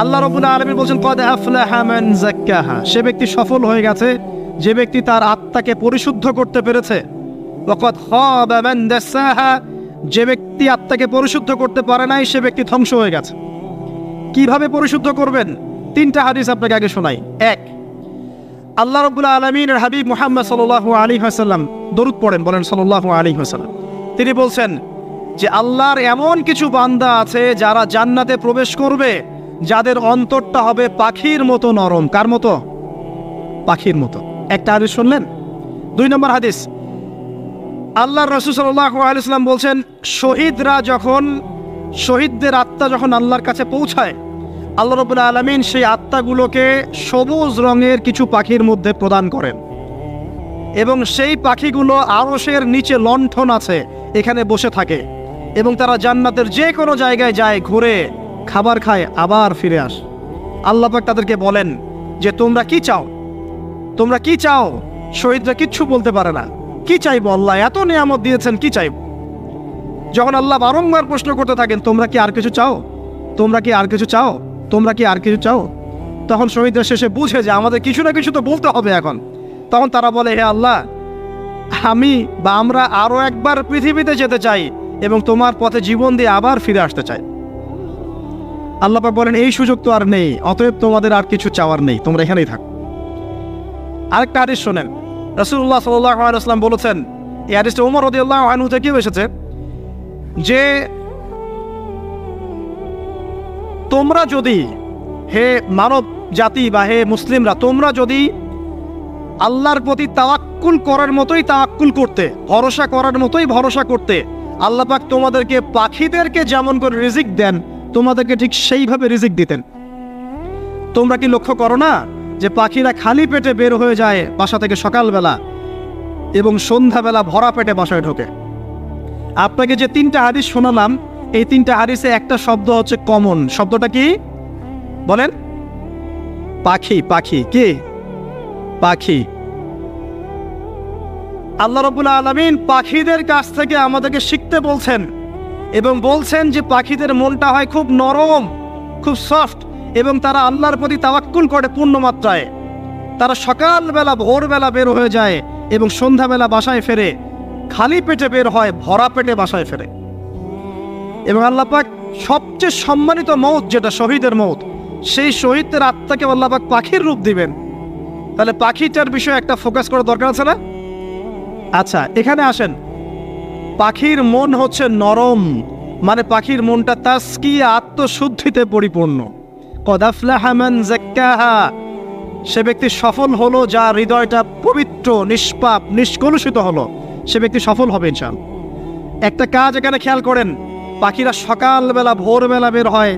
আল্লাহ রাব্বুল আলামিন বলেন কদ আফলাহা মান যাক্কাহা, সে ব্যক্তি সফল হয়ে গেছে যে ব্যক্তি তার আত্মাকে পরিশুদ্ধ করতে পেরেছে। ওয়া কদ খাবা মান দাসাহা, যে ব্যক্তি আত্মাকে পরিশুদ্ধ করতে পারে নাই সে ব্যক্তি ধ্বংস হয়ে গেছে। কিভাবে পরিশুদ্ধ করবেন? তিনটা হাদিস আপনাকে আগে শোনাই। এক, আল্লাহ রাব্বুল আলামিনের হাবিব মুহাম্মদ সাল্লাল্লাহু আলাইহি ওয়াসাল্লাম দরুদ পড়েন, বলেন সাল্লাল্লাহু আলাইহি ওয়াসাল্লাম। তিনি বলছেন যে আল্লাহর এমন কিছু বান্দা আছে যারা জান্নাতে প্রবেশ করবে যাদের অন্তরটা হবে পাখির মতো নরম। কার মতো? পাখির মতো। একটা হাদিস শুনলেন। দুই নম্বর হাদিস, আল্লাহর রাসূল সাল্লাল্লাহু আলাইহি ওয়াসাল্লাম বলছেন শহীদদের আত্মা যখন আল্লাহর কাছে পৌঁছায়, আল্লাহ রাব্বুল আলামিন সেই আত্মাগুলোকে সবুজ রঙের কিছু পাখির মধ্যে প্রদান করেন এবং সেই পাখিগুলো আরশের নিচে লণ্ঠন আছে এখানে বসে থাকে এবং তারা জান্নাতের যে কোনো জায়গায় যায়, ঘুরে খাবার খায়, আবার ফিরে আসে। আল্লাহ পাক তাদেরকে বলেন যে তোমরা কি চাও, তোমরা কি চাও? শহীদরা কিচ্ছু বলতে পারে না। কি চাইবো? আল্লাহ এত নিয়ামত দিয়েছেন, কি চাইব? যখন আল্লাহ বারংবার প্রশ্ন করতে থাকেন তোমরা কি আর কিছু চাও, তোমরা কি আর কিছু চাও, তোমরা কি আর কিছু চাও, তখন শহীদরা শেষে বুঝে যে আমাদের কিছু না কিছু তো বলতে হবে এখন। তখন তারা বলে হে আল্লাহ, আমরা আরো একবার পৃথিবীতে যেতে চাই এবং তোমার পথে জীবন দিয়ে আবার ফিরে আসতে চাই। আল্লাহ পাক বলেন এই সুযোগ তো আর নেই, অতএব তোমাদের আর কিছু চাওয়ার নেই, তোমরা এখানেই থাকো। আরেকটা হাদিস শোনেন, রাসূলুল্লাহ সাল্লাল্লাহু আলাইহি ওয়াসাল্লাম বলেছেন, এই হাদিসটা ওমর রাদিয়াল্লাহু আনহু থেকে এসেছে যে তোমরা যদি, হে মানব জাতি বা হে মুসলিমরা, তোমরা যদি আল্লাহর প্রতি তাওয়াক্কুল করার মতোই তাওয়াক্কুল করতে, ভরসা করার মতোই ভরসা করতে, আল্লাহ পাক তোমাদেরকে পাখিদেরকে যেমন করে রিজিক দেন তোমাদেরকে ঠিক সেইভাবে রিজিক দিতেন। তোমরা কি লক্ষ্য করো না যে পাখিরা খালি পেটে বের হয়ে যায় বাসা থেকে সকালবেলা এবং সন্ধ্যাবেলা ভরা পেটে বাসায় ঢোকে? আপনাকে যে তিনটা হাদিস শোনালাম এই তিনটা হাদিসে একটা শব্দ হচ্ছে কমন। শব্দটা কি বলেন? পাখি। পাখি কি? পাখি। আল্লাহ রাব্বুল আলামিন পাখিদের কাছ থেকে আমাদেরকে শিখতে বলছেন এবং বলছেন যে পাখিদের মনটা হয় খুব নরম, খুব সফট এবং তারা আল্লাহর প্রতি তাওয়াক্কুল করে পূর্ণ মাত্রায়। তারা সকালবেলা ভোরবেলা বের হয়ে যায় এবং সন্ধ্যাবেলা বাসায় ফেরে, খালি পেটে বের হয়, ভরা পেটে বাসায় ফেরে। এবং আল্লাহ পাক সবচেয়ে সম্মানিত মওত যেটা শহীদের মওত, সেই শহীদদের আত্মাকে আল্লাহ পাক পাখির রূপ দিবেন। তাহলে পাখিটার বিষয়ে একটা ফোকাস করার দরকার আছে না? আচ্ছা, এখানে আসেন। পাখির মন হচ্ছে নরম, মানে পাখির মনটা তাসকিয়া, আত্মশুদ্ধিতে পরিপূর্ণ। কদ আফলাহা মান যাক্কাহা, সে ব্যক্তি সফল হলো যার হৃদয়টা পবিত্র, নিষ্পাপ, নিষ্কলুষিত হলো, সে ব্যক্তি সফল হবে ইনশাআল্লাহ। একটা কাজ এখানে খেয়াল করেন, পাখিরা সকালবেলা ভোরবেলা বের হয়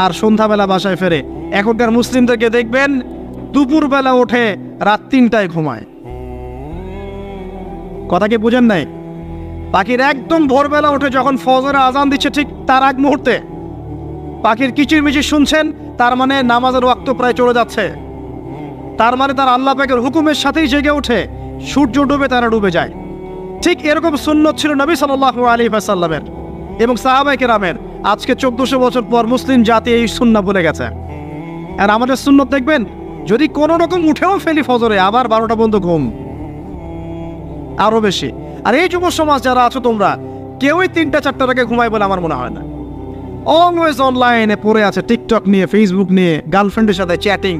আর সন্ধ্যাবেলা বাসায় ফেরে। এখনকার মুসলিমদেরকে দেখবেন দুপুরবেলা ওঠে, রাত 3টায় ঘুমায়। কথা কি বুঝেন নাই? পাখির একদম ভোরবেলা ওঠে, যখন ফজরের আজান দিচ্ছে ঠিক তার আগ মুহূর্তে পাখির কিচিরমিচির শুনছেন, তার মানে নামাজের ওয়াক্ত প্রায় চলে যাচ্ছে। তার মানে তার আল্লাহ পাকের হুকুমের সাথেই জেগে ওঠে, সূর্য ডুবে তারা ডুবে যায়। ঠিক এরকম সুন্নত ছিল নবী সাল্লাল্লাহু আলাইহি ওয়াসাল্লামের এবং সাহাবায়ে কেরামের। আজকে 1400 বছর পর মুসলিম জাতি এই সুন্নাহ ভুলে গেছে। আর আমাদের সুন্নত দেখবেন, যদি কোনো রকম উঠেও ফেলি ফজরে, আবার 12টা পর্যন্ত ঘুম, আরো বেশি। আর এই যুব সমাজ যারা আছো তোমরা কেউই 3টা-4টার আগে ঘুমায় বলে আমার মনে হয় না। অলওয়েজ অনলাইনে পড়ে আছে, টিকটক নিয়ে, ফেসবুক নিয়ে, গার্লফ্রেন্ডের সাথে চ্যাটিং।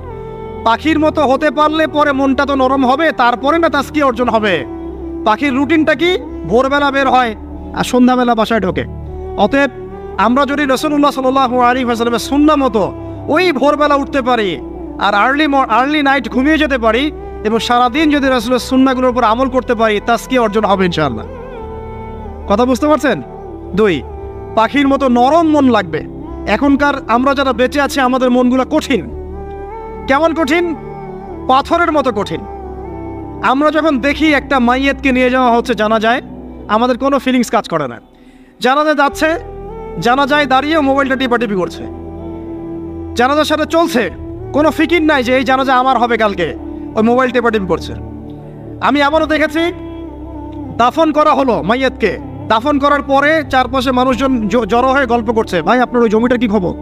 পাখির মতো হতে পারলে পরে মনটা তো নরম হবে, তারপরে না তাসকিয়া অর্জন হবে। পাখির রুটিনটা কি? ভোরবেলা বের হয় আর সন্ধ্যাবেলা বাসায় ঢোকে। অতএব আমরা যদি রাসূলুল্লাহ সাল্লাল্লাহু আলাইহি ওয়াসাল্লামের সুন্নাহ মতো ওই ভোরবেলা উঠতে পারি আর আর্লি নাইট ঘুমিয়ে যেতে পারি এবং সারাদিন যদি রাসূলের সুন্নাহগুলোর উপর আমল করতে পারি, তাসকিয়া অর্জন হবে ইনশাআল্লাহ। কথা বুঝতে পারছেন? 2, পাখির মতো নরম মন লাগবে। এখনকার আমরা যারা বেঁচে আছি আমাদের মনগুলো কঠিন। কেমন কঠিন? পাথরের মতো কঠিন। আমরা যখন দেখি একটা মাইয়াতকে নিয়ে যাওয়া হচ্ছে জানাজায়, আমাদের কোনো ফিলিংস কাজ করে না। জানাজায় যাচ্ছে, জানাজায় দাঁড়িয়ে মোবাইলটা টিপাটিপি করছে, জানাজার সাথে চলছে, কোনো ফিকির নাই যে এই জানাজা আমার হবে কালকে, ওই মোবাইল টিপাটিপি করছে। আমি এমনও দেখেছি, দাফন করা হলো মাইয়াতকে, দাফন করার পরে চারপাশে মানুষজন জড়ো হয়ে গল্প করছে, ভাই আপনার ওই জমিটার কি খবর?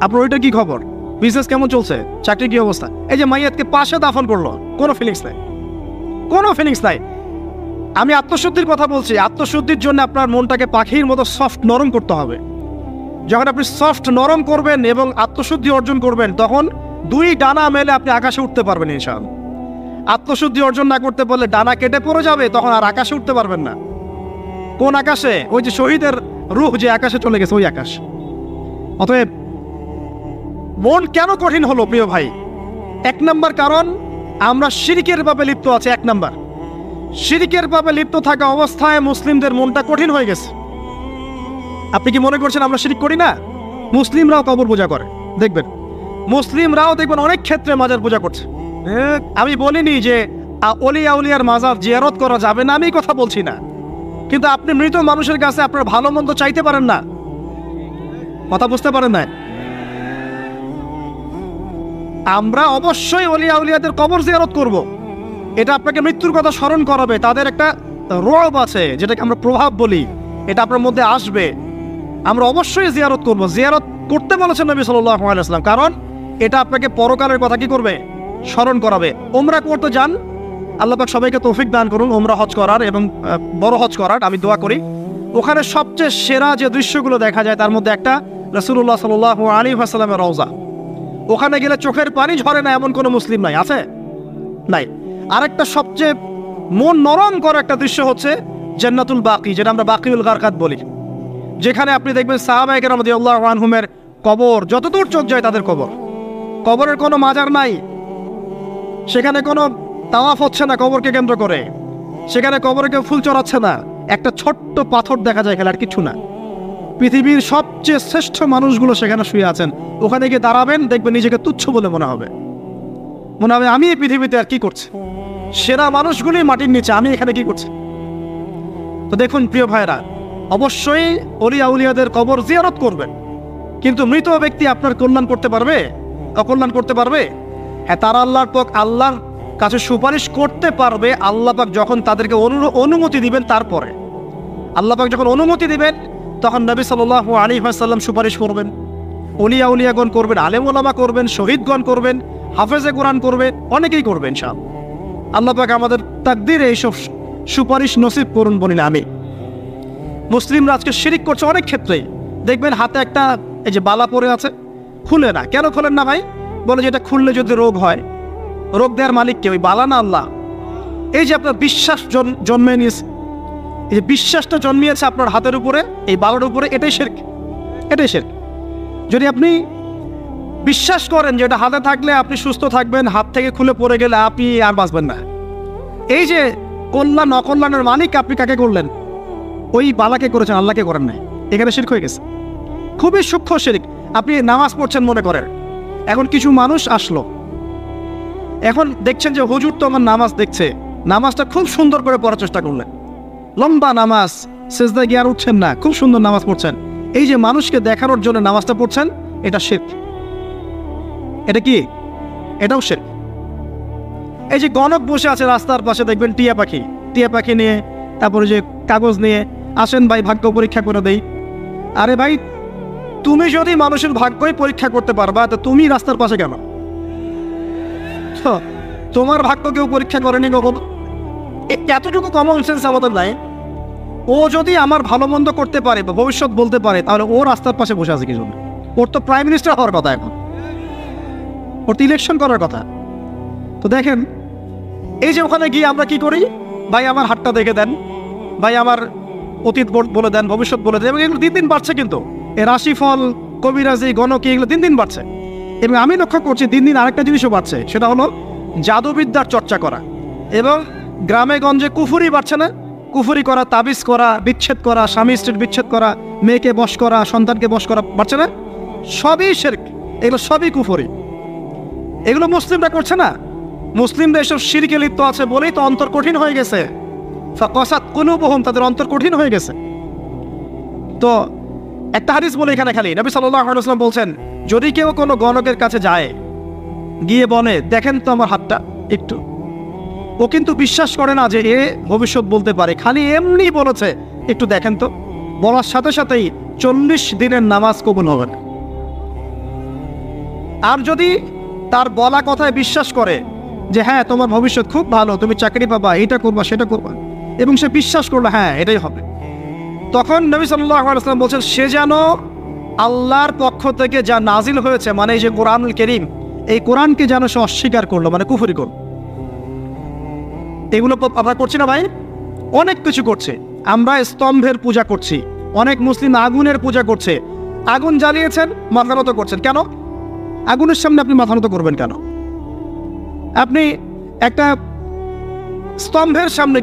আপনার ওইটার কি খবর, বিজনেস কেমন চলছে, চাকরির কি অবস্থা? এই যে মাইয়াতকে পাশে দাফন করলো, কোনো ফিলিংস নাই, কোনো ফিলিংস নাই। আমি আত্মশুদ্ধির কথা বলছি। আত্মশুদ্ধির জন্য আপনার মনটাকে পাখির মতো সফট নরম করতে হবে। যখন আপনি সফট নরম করবেন এবং আত্মশুদ্ধি অর্জন করবেন, তখন দুই ডানা মেলে আপনি আকাশে উঠতে পারবেন ইনশাআল্লাহ। আত্মশুদ্ধি অর্জন না করতে পারলে ডানা কেটে পড়ে যাবে, তখন আর আকাশে উঠতে পারবেন না। কোন আকাশে? ওই যে শহীদের রূহ যে আকাশে চলে গেছে, ওই আকাশ। অতএব মন কেন কঠিন হলো প্রিয় ভাই? এক নাম্বার কারণ, আমরা শিরকের পাপে লিপ্ত আছি। এক নাম্বার, শিরকের পাপে লিপ্ত থাকা অবস্থায় মুসলিমদের মনটা কঠিন হয়ে গেছে। আপনি কি মনে করছেন আমরা শিরক করি না? মুসলিমরাও কবর পূজা করে, দেখবেন মুসলিমরাও দেখবেন অনেক ক্ষেত্রে মাজার পূজা করছে। আমি বলিনি যে অলিয়া উলিয়ার মাজার জিয়ারত করা যাবে না, আমি কথা বলছি না, কিন্তু আপনি মৃত মানুষের কাছে আপনার ভালো মন্দ চাইতে পারেন না। কথা বুঝতে পারেন না? আমরা অবশ্যই অলিয়া উলিয়াদের কবর জিয়ারত করব। এটা আপনাকে মৃত্যুর কথা স্মরণ করাবে, তাদের একটা রব আছে যেটাকে আমরা প্রভাব বলি, এটা আপনার মধ্যে আসবে। আমরা অবশ্যই জিয়ারত করব, জিয়ারত করতে বলেছেন নবী সাল্লাল্লাহু আলাইহি ওয়াসাল্লাম, কারণ এটা আপনাকে পরকালের কথা কি করবে? স্মরণ করাবে। ওমরা করতে যান, আল্লাহ পাক সবাইকে তৌফিক দান করুন ওমরা হজ করার এবং বড় হজ করার। আমি দোয়া করি। ওখানে সবচেয়ে সেরা যে দৃশ্যগুলো দেখা যায় তার মধ্যে একটা রাসূলুল্লাহ সাল্লাল্লাহু আলাইহি ওয়াসাল্লামের রওজা। ওখানে গেলে চোখের পানি ঝরে না এমন কোনো মুসলিম নাই, আছে? নাই। আরেকটা সবচেয়ে মন নরম করা একটা দৃশ্য হচ্ছে জান্নাতুল বাকি, যেটা আমরা বাকিউল গারকাত বলি, যেখানে আপনি দেখবেন সাহাবায়ে কেরাম রাদিয়াল্লাহু আনহুমের কবর, যতদূর চোখ যায় তাদের কবর। কবরের কোনো মাজার নাই, সেখানে কোনো তাওয়াফ হচ্ছে না কবরকে কেন্দ্র করে, সেখানে কবরে কেউ ফুল চড়াচ্ছে না, একটা ছোট্ট পাথর দেখা যায়, খেলার কিছু না। পৃথিবীর সবচেয়ে শ্রেষ্ঠ মানুষগুলো সেখানে শুয়ে আছেন। ওখানে গিয়ে দাঁড়াবেন, দেখবেন নিজেকে তুচ্ছ বলে মনে হবে, মনে হবে আমি এই পৃথিবীতে আর কি করছি, সেরা মানুষগুলি মাটির নিচে, আমি এখানে কি করছি? তো দেখুন প্রিয় ভাইরা, অবশ্যই অলিয়া উলিয়াদের কবর জিয়ারত করবেন, কিন্তু মৃত ব্যক্তি আপনার কল্যাণ করতে পারবে? অকল্যাণ করতে পারবে? হ্যাঁ, তারা আল্লাহর কাছে সুপারিশ করতে পারবে আল্লাহ পাক যখন তাদেরকে অনুমতি দিবেন। তারপরে আল্লাহ পাক যখন অনুমতি দিবেন, তখন নবী সাল্লাল্লাহু আলাইহি ওয়াসাল্লাম সুপারিশ করবেন, অলিয়া উলিয়াগণ করবেন, আলেম ওলামা করবেন, শহীদগণ করবেন, হাফেজে কোরআন করবেন, অনেকেই করবেন ইনশাআল্লাহ। আল্লাহ পাক আমাদের তাকদীরে এইসব সুপারিশ নসিব করুন বলি না আমি। মুসলিমরা আজকে শিরিক করছে অনেক ক্ষেত্রেই। দেখবেন হাতে একটা এই যে বালা পরে আছে, খুলে না। কেন খোলেন না ভাই? বলে যে এটা খুললে যদি রোগ হয়। রোগ দেওয়ার মালিক কে? ওই বালা না আল্লাহ? এই যে আপনার বিশ্বাস জন্মে নিয়েছে, এই যে বিশ্বাসটা জন্মিয়েছে আপনার হাতের উপরে, এই বালার উপরে, এটাই শিরক, এটাই শিরক। যদি আপনি বিশ্বাস করেন যে এটা হাতে থাকলে আপনি সুস্থ থাকবেন, হাত থেকে খুলে পড়ে গেলে আপনি আর বাঁচবেন না, এই যে কল্যাণ অকল্যাণের মালিক আপনি কাকে করলেন? ওই বালাকে করেছেন, আল্লাহকে করেন নাই। এখানে শিরক হয়ে গেছে, খুবই সূক্ষ্ম শিরক। আপনি নামাজ পড়ছেন মনে করেন, এখন কিছু মানুষ আসলো, এখন দেখছেন যে হুজুর তো আমার নামাজ দেখছে, নামাজটা খুব সুন্দর করে পড়ার চেষ্টা করলেন, লম্বা নামাজ, সেজদায় গিয়ে আর উঠছেন না, খুব সুন্দর নামাজ পড়ছেন। এই যে মানুষকে দেখানোর জন্য নামাজটা পড়ছেন, এটা শিরক। এটা কি? এটাও শিরক। এই যে গণক বসে আছে রাস্তার পাশে, দেখবেন টিয়া পাখি নিয়ে, তারপরে যে কাগজ নিয়ে, আসেন ভাই ভাগ্য পরীক্ষা করে দেই। আরে ভাই, তুমি যদি মানুষের ভাগ্যই পরীক্ষা করতে পারবা, তো তুমি রাস্তার পাশে কেন? তোমার ভাগ্য কেউ পরীক্ষা করেনি কখনো? এতটুকু কমন সেন্স আমাদের নাই। ও যদি আমার ভালো মন্দ করতে পারে বা ভবিষ্যৎ বলতে পারে, তাহলে ও রাস্তার পাশে বসে আছে কি জন্য? ওর তো প্রাইম মিনিস্টার হওয়ার কথা, এখন ওর তো ইলেকশন করার কথা। তো দেখেন, এই যে ওখানে গিয়ে আমরা কি করি? ভাই আমার হাতটা দেখে দেন, ভাই আমার অতীত বলে দেন, ভবিষ্যৎ বলে দেন। এবং এগুলো দিন দিন বাড়ছে, কিন্তু এই রাশিফল, কবিরাজি, গণকি, এগুলো দিন দিন বাড়ছে। এবং আমি লক্ষ্য করছি দিন দিন আরেকটা জিনিসও বাড়ছে, সেটা হলো জাদুবিদ্যার চর্চা করা। এবং গ্রামে গঞ্জে কুফুরি বাড়ছে না? কুফুরি করা, তাবিজ করা, বিচ্ছেদ করা, স্বামী স্ত্রীর বিচ্ছেদ করা, মেয়েকে বশ করা, সন্তানকে বশ করা, বাড়ছে না? সবই শিরক, এগুলো সবই কুফুরি। এগুলো মুসলিমরা করছে না। মুসলিমরা এসব শিরকে লিপ্ত আছে বলেই তো অন্তর কঠিন হয়ে গেছে। ফাকাসাত কুলুবুহুম, তাদের অন্তর কঠিন হয়ে গেছে। তো একটা হাদিস বলে এখানে খালি, নবী সাল্লাল্লাহু আলাইহি ওয়াসাল্লাম বলছেন, যদি কেউ কোনো গণকের কাছে যায়, গিয়ে বলে দেখেন তো আমার হাতটা একটু, ও কিন্তু বিশ্বাস করে না যে এ ভবিষ্যৎ বলতে পারে, খালি এমনি বলেছে একটু দেখেন তো, বলার সাথে সাথেই 40 দিনের নামাজ কবুল হবে না। আর যদি তার বলা কথায় বিশ্বাস করে যে হ্যাঁ তোমার ভবিষ্যৎ খুব ভালো, তুমি চাকরি পাবা, এটা করবা সেটা করবা, এবং সে বিশ্বাস করলো হ্যাঁ এটাই হবে, তখন নবী সাল্লাল্লাহু আলাইহি ওয়াসাল্লাম বলছেন সে যেন আল্লাহর পক্ষ থেকে যা নাজিল হয়েছে, মানে এই যে কোরআনুল কারীম, এই কোরআনকে যেন সে অস্বীকার করলো, মানে কুফরি করলো। এগুলো আমরা করছি না ভাই? অনেক কিছু করছে। আমরা স্তম্ভের পূজা করছি, অনেক মুসলিম আগুনের পূজা করছে। আগুন জ্বালিয়েছেন, মাথা নত করছেন কেন? আগুনের সামনে আপনি মাথা নত করবেন কেন? আপনি একটা স্তম্ভের সামনে,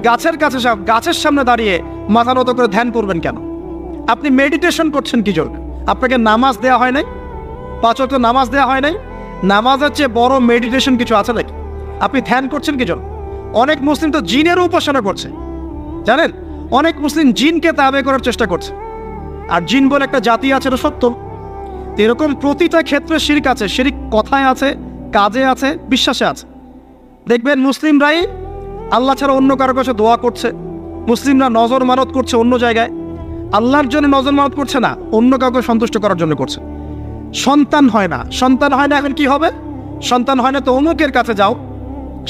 গাছের সামনে দাঁড়িয়ে মাথা নত করে ধ্যান করবেন কেন? আপনি মেডিটেশন করছেন কি জন্য? আপনাকে নামাজ দেওয়া হয় নাই? 5 ওয়াক্ত নামাজ দেওয়া হয় নাই? নামাজের চেয়ে বড় মেডিটেশন কিছু আছে নাকি? আপনি ধ্যান করছেন কি জন্য? অনেক মুসলিম তো জিনেরও উপাসনা করছে, জানেন? অনেক মুসলিম জিনকে তাবে করার চেষ্টা করছে। আর জিন বলে একটা জাতি আছে, এটা সত্য। এরকম প্রতিটা ক্ষেত্রে শিরক আছে। শিরক কথায় আছে, কাজে আছে, বিশ্বাসে আছে। দেখবেন মুসলিমরাই আল্লাহ ছাড়া অন্য কারো কাছে দোয়া করছে, মুসলিমরা নজর মানত করছে অন্য জায়গায়, আল্লাহর জন্য নজর মানত করছে না, অন্য কাউকে সন্তুষ্ট করার জন্য করছে। সন্তান হয় না, এখন কি হবে? সন্তান হয় না তো অমুকের কাছে যাও,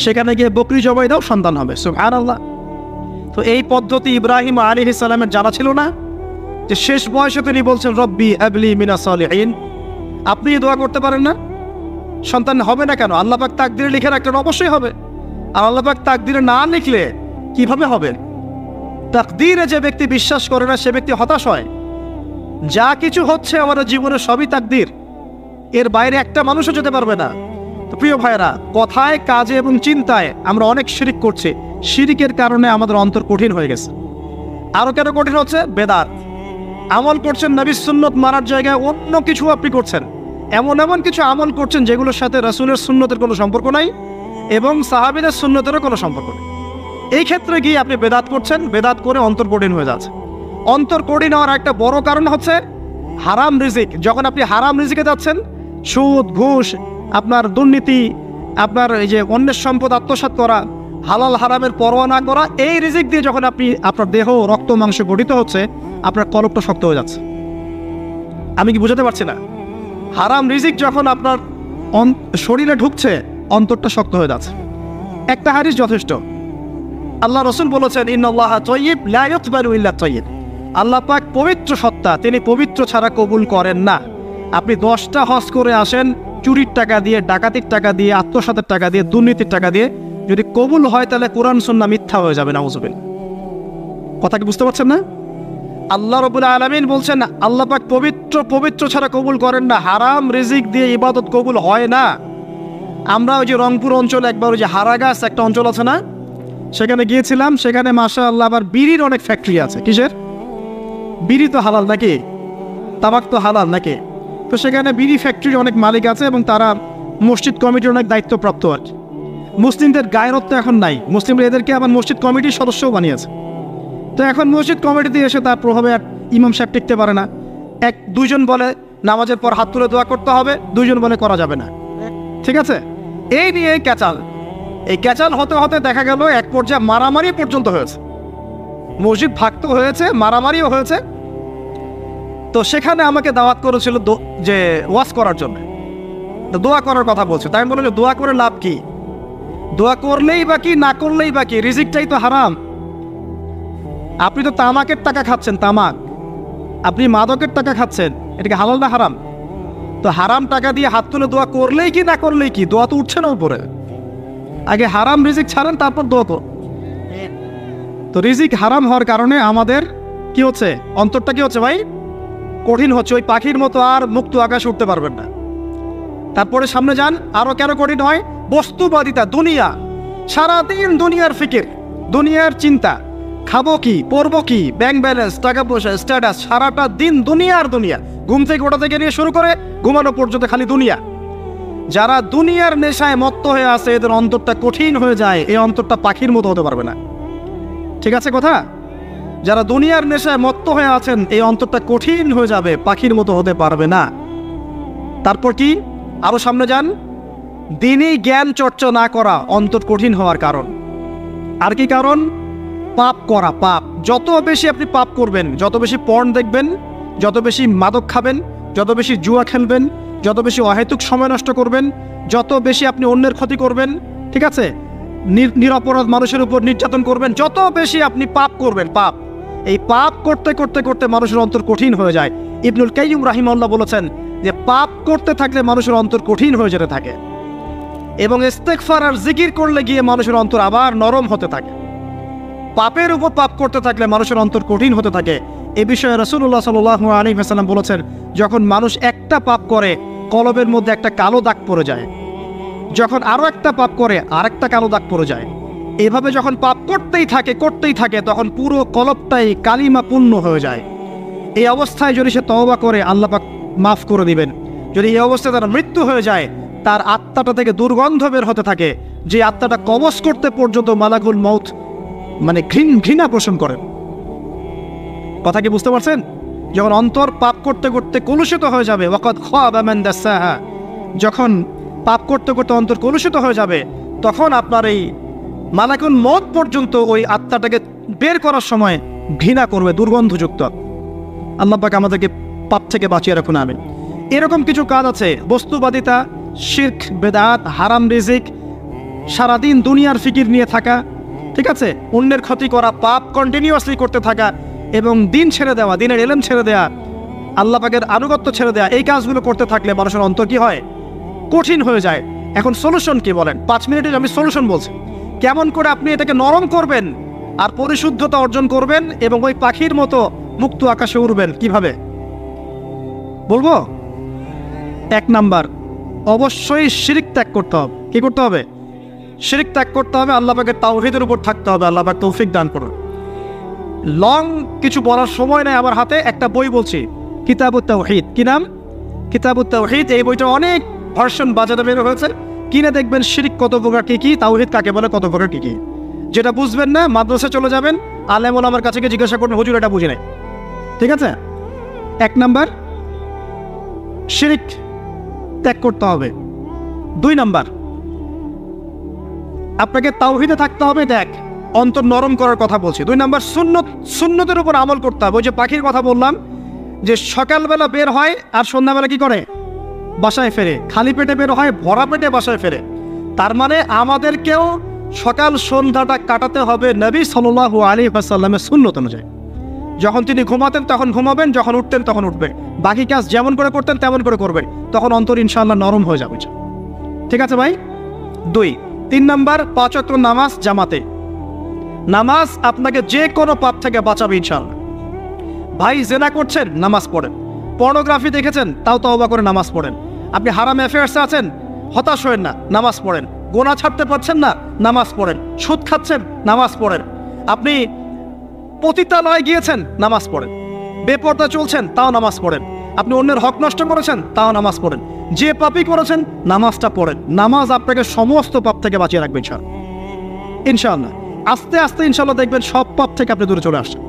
সেখানে গিয়ে বকরি জবাই দাও, সন্তান হবে। সুবহানাল্লাহ। তো এই পদ্ধতি ইব্রাহিম আলাইহিস সালামের জানা ছিল না যে শেষ বয়সে তিনি বলছেন রব্বি হাবলি মিনাস সালিহিন? আপনি দোয়া করতে পারেন না? সন্তান হবে না কেন? আল্লাহ পাক তাকদীরে লিখে রাখলেন, অবশ্যই হবে। আর আল্লাহ পাক তাকদীরে না লিখলে কিভাবে হবে? তাকদীরে যে ব্যক্তি বিশ্বাস করে না সে ব্যক্তি হতাশ হয়। যা কিছু হচ্ছে আমাদের জীবনে সবই তাকদীর, এর বাইরে একটা মানুষও যেতে পারবে না। তো প্রিয় ভাইরা, কথায়, কাজে এবং চিন্তায় আমরা অনেক শিরিক করছি। শিরিকের কারণে আমাদের অন্তর কঠিন হয়ে গেছে। আরো কেন কঠিন হচ্ছে? বেদাত। আমল করছেন নবীর সুন্নত মানার জায়গায় অন্য কিছু আপনি করছেন, এমন কিছু আমল করছেন যেগুলোর সাথে রাসূলের সুন্নতের কোনো সম্পর্ক নাই এবং সাহাবীদের সুন্নতেরও কোনো সম্পর্ক নেই। এই ক্ষেত্রে গিয়ে আপনি বেদাত করছেন, বেদাত করে অন্তর কঠিন হয়ে যাচ্ছে। অন্তর কঠিন হওয়ার একটা বড় কারণ হচ্ছে হারাম রিজিক। যখন আপনি হারাম রিজিকে যাচ্ছেন, সুদ, ঘুষ, আপনার দুর্নীতি, আপনার এই যে অন্যের সম্পদ আত্মসাৎ করা, হালাল হারামের পরোয়া না করা, এই রিজিক দিয়ে যখন আপনি আপনার দেহ, রক্ত, মাংস গঠিত হচ্ছে, আপনার কলবটা শক্ত হয়ে যাচ্ছে। আমি কি বুঝাতে পারছি না? হারাম রিজিক যখন আপনার শরীরে ঢুকছে, অন্তরটা শক্ত হয়ে যাচ্ছে। একটা হাদিস যথেষ্ট। আল্লাহ রাসূল বলেছেন ইন্নাল্লাহা তাইয়্যিব লা ইকবালু ইল্লা তাইয়্যিব। আল্লাহ পাক পবিত্র সত্তা, তিনি পবিত্র ছাড়া কবুল করেন না। আপনি 10টা হজ করে আসেন, চুরির টাকা দিয়ে, ডাকাতির টাকা দিয়ে, আত্মসাতের টাকা দিয়ে, দুর্নীতির টাকা দিয়ে, যদি কবুল হয় তাহলে কোরআন সুন্নাহ মিথ্যা হয়ে যাবে। নাউযুবিল্লাহ। কথা কি বুঝতে পারছেন না? আল্লাহ রাব্বুল আলামিন বলছেন আল্লাহ পাক পবিত্র ছাড়া কবুল করেন না। হারাম রিজিক দিয়ে ইবাদত কবুল হয় না। আমরা ওই যে রংপুর অঞ্চলে একবার ওই যে হারাগাছ একটা অঞ্চল আছে না, সেখানে গিয়েছিলাম। সেখানে মাশাআল্লাহ আবার বিড়ির অনেক ফ্যাক্টরি আছে। কিসের? বিড়ি তো হালাল নাকি? তামাক তো হালাল নাকি? তো সেখানে বিড়ি ফ্যাক্টরির অনেক মালিক আছে এবং তারা মসজিদ কমিটির অনেক দায়িত্বপ্রাপ্ত আর কি। মুসলিমদের গায়রত্ব এখন নাই, মুসলিমরা এদেরকে আবার মসজিদ কমিটির সদস্যও বানিয়েছে। তো এখন মসজিদ কমিটিতে এসে তার প্রভাবে আর ইমাম সাহেব টিকতে পারে না। দুইজন বলে নামাজের পর হাত তুলে দোয়া করতে হবে, দুইজন বলে করা যাবে না। ঠিক আছে? এই নিয়ে এই ক্যাচাল হতে হতে দেখা গেল এক পর্যায়ে মারামারি পর্যন্ত হয়েছে। মসজিদ ভাগত হয়েছে, মারামারিও হয়েছে। তো সেখানে আমাকে দাওয়াত করেছিল যে ওয়াজ করার জন্য, দোয়া করার কথা বলছে। তাই আমি বললাম যে দোয়া করে লাভ কি? দোয়া করলেই বা কি, না করলেই বা কি? রিজিকটাই তো হারাম। আপনি তো তামাকের টাকা খাচ্ছেন, তামাক। আপনি মাদকের টাকা খাচ্ছেন, এটাকে হালাল না হারাম? তো হারাম টাকা দিয়ে হাত তুলে দোয়া করলেই কি, না করলেই কি? দোয়া তো উঠছে না উপরে। আগে হারাম রিজিক ছাড়েন, তারপর দোয়া করুন। তো রিজিক হারাম হওয়ার কারণে আমাদের কি হচ্ছে? অন্তরটা কি হচ্ছে ভাই? কঠিন হচ্ছে। ওই পাখির মতো আর মুক্ত আকাশে উঠতে পারবেন না। তারপরে সামনে যান, আরো কেন কঠিন হয়? বস্তুবাদিতা, দুনিয়া। সারাদিন দুনিয়ার ফিকির, দুনিয়ার চিন্তা, খাবো কি, পরবো কি, ব্যাংক ব্যালেন্স, টাকা পয়সা, স্ট্যাটাস, সারাটা দিন দুনিয়ার দুনিয়া। ঘুম থেকে ওঠা থেকে নিয়ে শুরু করে ঘুমানো পর্যন্ত খালি দুনিয়া। যারা দুনিয়ার নেশায় মত্ত হয়ে আছে, এদের অন্তরটা কঠিন হয়ে যায়। এই অন্তরটা পাখির মতো হতে পারবে না। ঠিক আছে কথা? যারা দুনিয়ার নেশায় মত্ত হয়ে আছেন, এই অন্তরটা কঠিন হয়ে যাবে, পাখির মতো হতে পারবে না। তারপর কি? আরো সামনে যান, দিনই জ্ঞান চর্চা না করা অন্তর কঠিন হওয়ার কারণ। আর কি কারণ? পাপ করা, পাপ। যত বেশি আপনি পাপ করবেন, যত বেশি পর্ন দেখবেন, যত বেশি মাদক খাবেন, যত বেশি জুয়া খেলবেন, যত বেশি অহেতুক সময় নষ্ট করবেন, যত বেশি আপনি অন্যের ক্ষতি করবেন, ঠিক আছে, নিরপরাধ মানুষের উপর নির্যাতন করবেন, যত বেশি আপনি পাপ করবেন, পাপ, এই পাপ করতে করতে করতে মানুষের অন্তর কঠিন হয়ে যায়। ইবনুল কাইয়্যিম রাহিমাহুল্লাহ বলেছেন যে পাপ করতে থাকলে মানুষের অন্তর কঠিন হয়ে যেতে থাকে, এবং ইস্তেগফার আর জিকির করলে গিয়ে মানুষের অন্তর আবার নরম হতে থাকে। পাপের উপর পাপ করতে থাকলে মানুষের অন্তর কঠিন হতে থাকে। এ বিষয়ে রাসূলুল্লাহ সাল্লাল্লাহু আলাইহি ওয়াসাল্লাম বলেছেন, যখন মানুষ একটা পাপ করে কলবের মধ্যে একটা কালো দাগ পড়ে যায়, যখন আরও একটা পাপ করে আরেকটা কালো দাগ পড়ে যায়, এভাবে যখন পাপ করতেই থাকে তখন পুরো কলবটাই কালিমাপূর্ণ হয়ে যায়। এই অবস্থায় যদি সে তওবা করে আল্লাহ পাক মাফ করে দিবেন। যদি এই অবস্থায় তার মৃত্যু হয়ে যায়, তার আত্মাটা থেকে দুর্গন্ধ বের হতে থাকে, যে আত্মাটা কবজ করতে পর্যন্ত মালাকুল মউত মানে ঘৃণা পোষণ করেন। কথা কি বুঝতে পারছেন? যখন অন্তর পাপ করতে করতে কলুষিত হয়ে যাবে, ওয়াকাদ খাবা মান দাসাহা, যখন পাপ করতে করতে অন্তর কলুষিত হয়ে যাবে, তখন আপনার এই মালাকুল মউত পর্যন্ত ওই আত্মাটাকে বের করার সময় ঘৃণা করবে, দুর্গন্ধযুক্ত। আল্লাহ পাক আমাদেরকে পাপ থেকে বাঁচিয়ে রাখুন, আমিন। এরকম কিছু কাজ আছে, বস্তুবাদিতা, শিরক, বেদাত, হারাম রিজিক, সারাদিন দুনিয়ার ফিকির নিয়ে থাকা, ঠিক আছে, অন্যের ক্ষতি করা, পাপ কন্টিনিউয়াসলি করতে থাকা, এবং দিন ছেড়ে দেওয়া, দিনের ইলম ছেড়ে দেওয়া, আল্লাহ পাকের আনুগত্য ছেড়ে দেওয়া, এই কাজগুলো করতে থাকলে মানুষের অন্তর কি হয়? কঠিন হয়ে যায়। এখন সলিউশন কি বলেন? 5 মিনিটে আমি সলিউশন বলছি, কেমন করে আপনি এটাকে নরম করবেন আর পরিশুদ্ধতা অর্জন করবেন এবং ওই পাখির মতো মুক্ত আকাশে উড়বেন। কিভাবে বলবো? 1 নাম্বার, অবশ্যই শিরক ত্যাগ করতে হবে। কি করতে হবে? শিরক ত্যাগ করতে হবে, আল্লাহ পাকের তাওহীদের উপর থাকতে হবে। আল্লাহ পাক তৌফিক দান করুন। লং কিছু বলার সময় নেই আমার হাতে, একটা বই বলছি, কিতাবুত তাওহীদ। কি নাম? কিতাবুত তাওহীদ। এই বইটা অনেক ভার্সন বাজারে বের হয়েছে, কিনে দেখবেন শিরক কত প্রকার, কি কি, তাওহীদ কাকে বলে, কত প্রকার, কি কি। যেটা বুঝবেন না, মাদ্রাসা চলে যাবেন, আলেম ওলামার কাছে গিয়ে জিজ্ঞাসা করবেন, হুজুর এটা বুঝি নাই। ঠিক আছে? 1 নাম্বার, শিরক ত্যাগ করতে হবে। 2 নাম্বার, আপনাকে তাওহীদে থাকতে হবে। দেখ, অন্তর নরম করার কথা বলছি। 2 নাম্বার, সুন্নতের উপর আমল করতে হবে। ওই যে পাখির কথা বললাম, যে সকালবেলা বের হয় আর সন্ধ্যাবেলা কি করে? বাসায় ফেরে। খালি পেটে বের হয়, ভরা পেটে বাসায় ফেরে। তার মানে আমাদেরকেও সকাল সন্ধ্যাটা কাটাতে হবে নবী সাল্লাল্লাহু আলাইহি ওয়াসাল্লামের সুন্নত অনুযায়ী। যখন তিনি ঘুমাতেন তখন ঘুমাবেন, যখন উঠতেন তখন উঠবেন, বাকি কাজ যেমন করে করতেন তেমন করে করবেন, তখন অন্তর ইনশাআল্লাহ নরম হয়ে যাবে। ঠিক আছে ভাই? 2। 3 নাম্বার, 5 ওয়াক্ত নামাজ জামাতে। নামাজ আপনাকে যে কোনো পাপ থেকে বাঁচাবে ইনশাআল্লাহ। ভাই জেনা করছেন, নামাজ পড়েন। পর্নোগ্রাফি দেখেছেন, তাও তওবা করে নামাজ পড়েন। আপনি হারাম অ্যাফেয়ার্সে আছেন, হতাশ হয়েন না, নামাজ পড়েন। গোনা ছাড়তে পারছেন না, নামাজ পড়েন। সুদ খাচ্ছেন, নামাজ পড়েন। আপনি পতিতালয়ে গিয়েছেন, নামাজ পড়েন। বেপরদা চলছেন, তাও নামাজ পড়েন। আপনি অন্যের হক নষ্ট করেছেন, তাও নামাজ পড়েন। যে পাপই করেছেন, নামাজটা পড়েন। নামাজ আপনাকে সমস্ত পাপ থেকে বাঁচিয়ে রাখবে ইনশাআল্লাহ। আস্তে আস্তে ইনশাআল্লাহ দেখবেন সব পাপ থেকে আপনি দূরে চলে আসছেন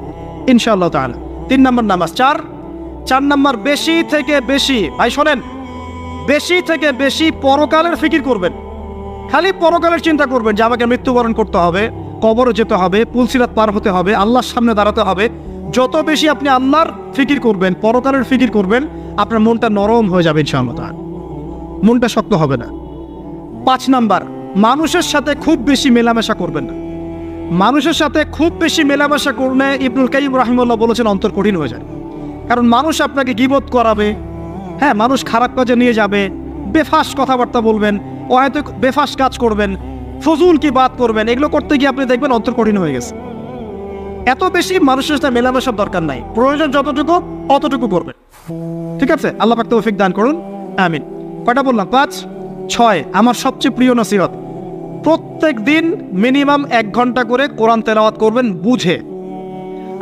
ইনশাআল্লাহ তাআলা। 3 নাম্বার নামাজ। 4 নাম্বার, বেশি থেকে বেশি, ভাই শোনেন, বেশি থেকে বেশি পরকালের ফিকির করবেন। খালি পরকালের চিন্তা করবেন যে আমাকে মৃত্যুবরণ করতে হবে, কবরে যেতে হবে, পুলসিরাত পার হতে হবে, আল্লাহর সামনে দাঁড়াতে হবে। যত বেশি আপনি আল্লাহর ফিকির করবেন, পরকালের ফিকির করবেন, আপনার মনটা নরম হয়ে যাবে ইনশাআল্লাহ তাআলা, মনটা শক্ত হবে না। 5 নাম্বার, মানুষের সাথে খুব বেশি মেলামেশা করবেন না। মানুষের সাথে খুব বেশি মেলামেশা করলে ইবনুল কাইয়্যিম রাহিমাহুল্লাহ বলেছেন অন্তর কঠিন হয়ে যায়। কারণ মানুষ আপনাকে গীবত করাবে, হ্যাঁ, মানুষ খারাপ কাজে নিয়ে যাবে, বেফাস কথাবার্তা বলবেন, হয়তো বেফাস কাজ করবেন, ফজুল কি বাত করবেন, এগুলো করতে গিয়ে আপনি দেখবেন অন্তর কঠিন হয়ে গেছে। এত বেশি মানুষের সাথে মেলামেশার দরকার নাই, প্রয়োজন যতটুকু অতটুকু করবেন। ঠিক আছে? আল্লাহ পাক তৌফিক দান করুন, আমিন। কয়টা বললাম? 5। 6, আমার সবচেয়ে প্রিয় নসিহত, প্রত্যেক দিন মিনিমাম 1 ঘন্টা করে কোরআন তেলাওয়াত করবেন বুঝে।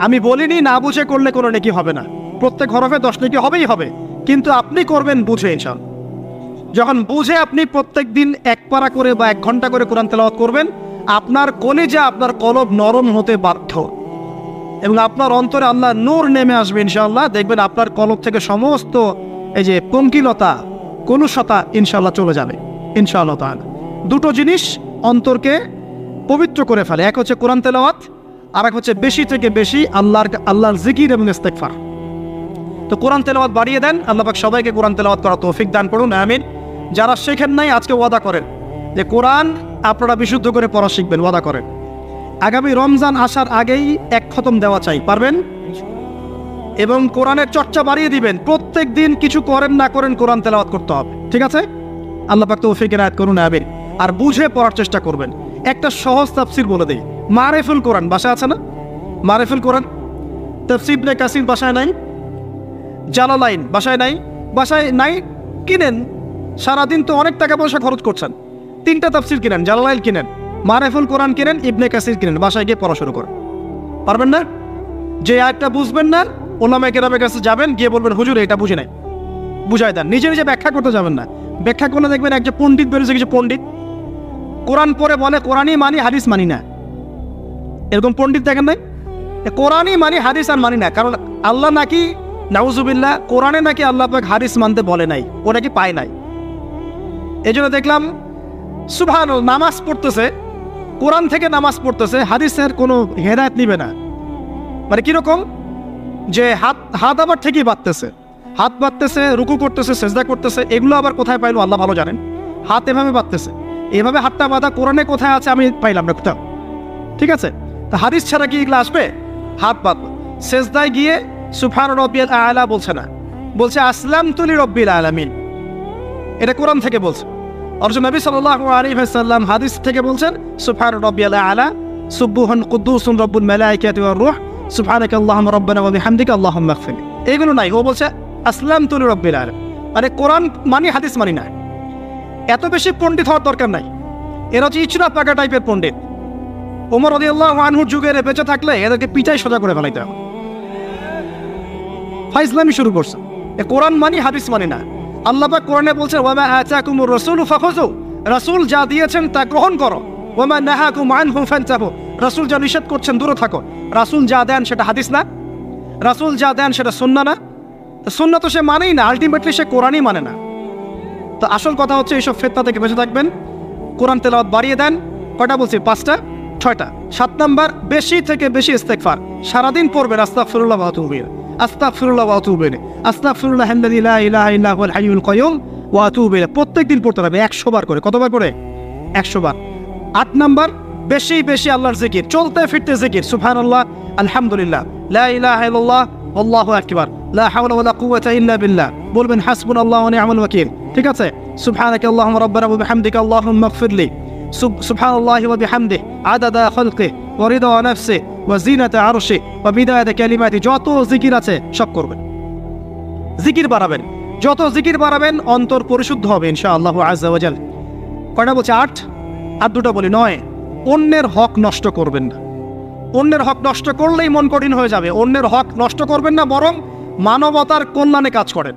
আমি বলিনি না বুঝে করলে কোনো নেকি হবে না, প্রত্যেক হরফে 10 নেকি হবেই হবে, কিন্তু আপনি করবেন বুঝে ইনশাআল্লাহ। যখন বুঝে আপনি প্রত্যেক দিন 1 পারা করে বা 1 ঘন্টা করে কোরআন তেলাওয়াত করবেন, আপনার কলিজা, আপনার কলব নরম হতে বাধ্য, এবং আপনার অন্তরে আল্লাহর নূর নেমে আসবে ইনশাআল্লাহ। দেখবেন আপনার কলব থেকে সমস্ত এই যে পঙ্কিলতা, কলুষতা ইনশাআল্লাহ চলে যাবে ইনশাআল্লাহ তাআলা। 2টো জিনিস অন্তরকে পবিত্র করে ফেলে, এক হচ্ছে কোরআন তেলাওয়াত, আর এক হচ্ছে বেশি থেকে বেশি আল্লাহর জিকির এবং ইস্তেগফার। তো কোরআন তেলাওয়াত বাড়িয়ে দেন। আল্লাহ পাক সবাইকে কোরআন তেলাওয়াত করার তৌফিক দান করুন, আমিন। যারা শেখেন নাই আজকে ওয়াদা করেন যে কোরআন আপনারা বিশুদ্ধ করে পড়া শিখবেন, ওয়াদা করেন। আগামী রমজান আসার আগেই এক খতম দেওয়া চাই, পারবেন? এবং কোরআনের চর্চা বাড়িয়ে দিবেন, প্রত্যেক দিন কিছু করেন না করেন কোরআন তেলাওয়াত করতে হবে, ঠিক আছে? আল্লাহ পাক তৌফিক এনায়েত করুন, আমিন। আর বুঝে পড়ার চেষ্টা করবেন। একটা সহজ তাফসীর বলে দিই, মারিফুল কোরআন বাসায় আছে না? মারিফুল কোরআন তাফসীর ইবনে কাসির বাসায় নাই, জালালাইন বাসায় নাই, বাসায় নাই কিনেন। সারাদিন তো অনেক টাকা পয়সা খরচ করছেন, 3টা তাফসীর কিনেন, জালালাইন কিনেন, মারিফুল কোরআন কিনেন, ইবনে কাসির কিনেন, বাসায় গিয়ে পড়া শুরু করেন। পারবেন না? যে আয়াতটা বুঝবেন না, ওলামায়ে কেরামের কাছে যাবেন, গিয়ে বলবেন হুজুর এটা বুঝি নাই, বুঝাই দেন। নিজে নিজে ব্যাখ্যা করতে যাবেন না। ব্যাখ্যা করলে দেখবেন একজন পণ্ডিত বেরোছে, কিছু পণ্ডিত কোরআন পড়ে বলে কোরআনই মানি, হাদিস মানি না। এরকম পণ্ডিত দেখেন নাই? কোরআনই মানি, হাদিস আর মানি না। কারণ আল্লাহ নাকি, নাউজুবিল্লাহ, কোরআনে নাকি আল্লাহ পাক হাদিস মানতে বলে নাই, ও নাকি পায় নাই। এই জন্য দেখলাম সুবহানাল্লাহ, নামাজ পড়তেছে, কোরআন থেকে নামাজ পড়তেছে, হাদিসের কোনো হেদায়েত নিবে না। মানে কিরকম যে হাত আবার ঠিকই বাঁধতেছে, হাত বাঁধতেছে, রুকু করতেছে, সেজদা করতেছে, এগুলো আবার কোথায় পাইলো আল্লাহ ভালো জানেন। হাত এভাবে বাঁধতেছে, এভাবে হাতটা বাঁধা কোরআনে কোথায় আছে আমি পাইলাম না কোথাও, ঠিক আছে? তা হাদিস ছাড়া কি এগুলো আসবে? হাত বাঁধলো, সেজদায় গিয়ে সুবহান রাব্বিয়াল আ'লা বলছে না, বলছে আসলামতু লিরাব্বিল আলামিন। এটা কোরআন থেকে বলছে। অথচ নবী সাল্লাল্লাহু আলাইহি ওয়াসাল্লাম হাদিস থেকে বলছেন সুবহান রাব্বিয়াল আ'লা, সুবহান কুদ্দুসুন রব্বুল মালাইকাতি ওয়ার রূহ, সুবহানাকা আল্লাহুম্মা রাব্বানা ওয়া বিহামদিকা আল্লাহুম্মা ইগফিরলি। এগুলো নাই, ও বলছে আসলামতু লিরাব্বিল আলামিন। মানে কোরআন মানি, হাদিস মানি না। এত বেশি পণ্ডিত হওয়ার দরকার নাই। এরা হচ্ছে ইচরা পাকা টাইপের পণ্ডিত। ওমর রাদিয়াল্লাহু আনহুর যুগের বেঁচে থাকলে এদেরকে পিটাই সোজা করে ফেলাইতে হবে। ফাইজলামি শুরু করছে, এ কোরআন মানি, হাদিস মানি না। আল্লাহ পাক কোরআনে বলছেন ওয়া মা আতাকুমুর রাসূলু ফাখুযু, রাসূল যা দিয়েছেন তা গ্রহণ করো। ওয়া মা নাহাকুম আনহু ফান্তাহু, রাসূল যা নিষেধ করছেন দূরে থাকো। রাসূল যা দেন সেটা হাদিস না, রাসূল যা দেন সেটা সুন্নাহ না। সুন্নাহ তো সে মানেই না, আলটিমেটলি সে কোরআনই মানে না। তো আসল কথা হচ্ছে এইসব ফিতনা থেকে বেঁচে থাকবেন, কোরআন তেলাওয়াত বাড়িয়ে দেন। কয়টা বলছি? 5টা, 6টা। 7 নাম্বার, বেশি থেকে বেশি ইস্তেগফার সারাদিন পড়বেন। আস্তাগফিরুল্লাহ ওয়া আতুবু ইলাইহি, আস্তাগফিরুল্লাহ ওয়া আতুবু ইলাইহি, আস্তাগফিরুল্লাহাল্লাযী লা ইলাহা ইল্লা হুয়াল হাইয়ুল কাইয়ুম ওয়া আতুবু ইলাইহি। প্রত্যেকদিন পড়তে হবে 100 বার করে। কতবার করে? 100 বার। 8 নাম্বার, বেশি বেশি আল্লাহর জিকির, চলতে ফিরতে জিকির, সুবহানাল্লাহ, আলহামদুলিল্লাহ, লা ইলাহা ইল্লাল্লাহ, আল্লাহু আকবার, লা হাওলা ওয়ালা কুওয়াতা ইল্লা বিল্লাহ। বলবেন হাসবুনাল্লাহু ওয়া নি'মাল ওয়াকিল, ঠিক আছে? সুবহানাকা আল্লাহুম্মা রাব্বানা ওয়া বিহামদিকা আল্লাহুম্মা ইগফিরলি, সুবহানাল্লাহি ওয়া বিহামদিহি আদাদা খালকিহি ওয়া রিদা নাফসিহি ওয়া জিনাতা আরশিহি ওয়া বিদায়াতা কালিমাতিহি। যত জিকির আছে সব করবেন, জিকির বাড়াবেন। যত জিকির বাড়াবেন অন্তর পরিশুদ্ধ হবে ইনশাআল্লাহু আযজা ওয়া জাল। কয়টা বলছে? 8। আর 2টা বলি। 9, অন্যের হক নষ্ট করবেন না। অন্যের হক নষ্ট করলেই মন কঠিন হয়ে যাবে। অন্যের হক নষ্ট করবেন না, বরং মানবতার কল্যাণে কাজ করেন।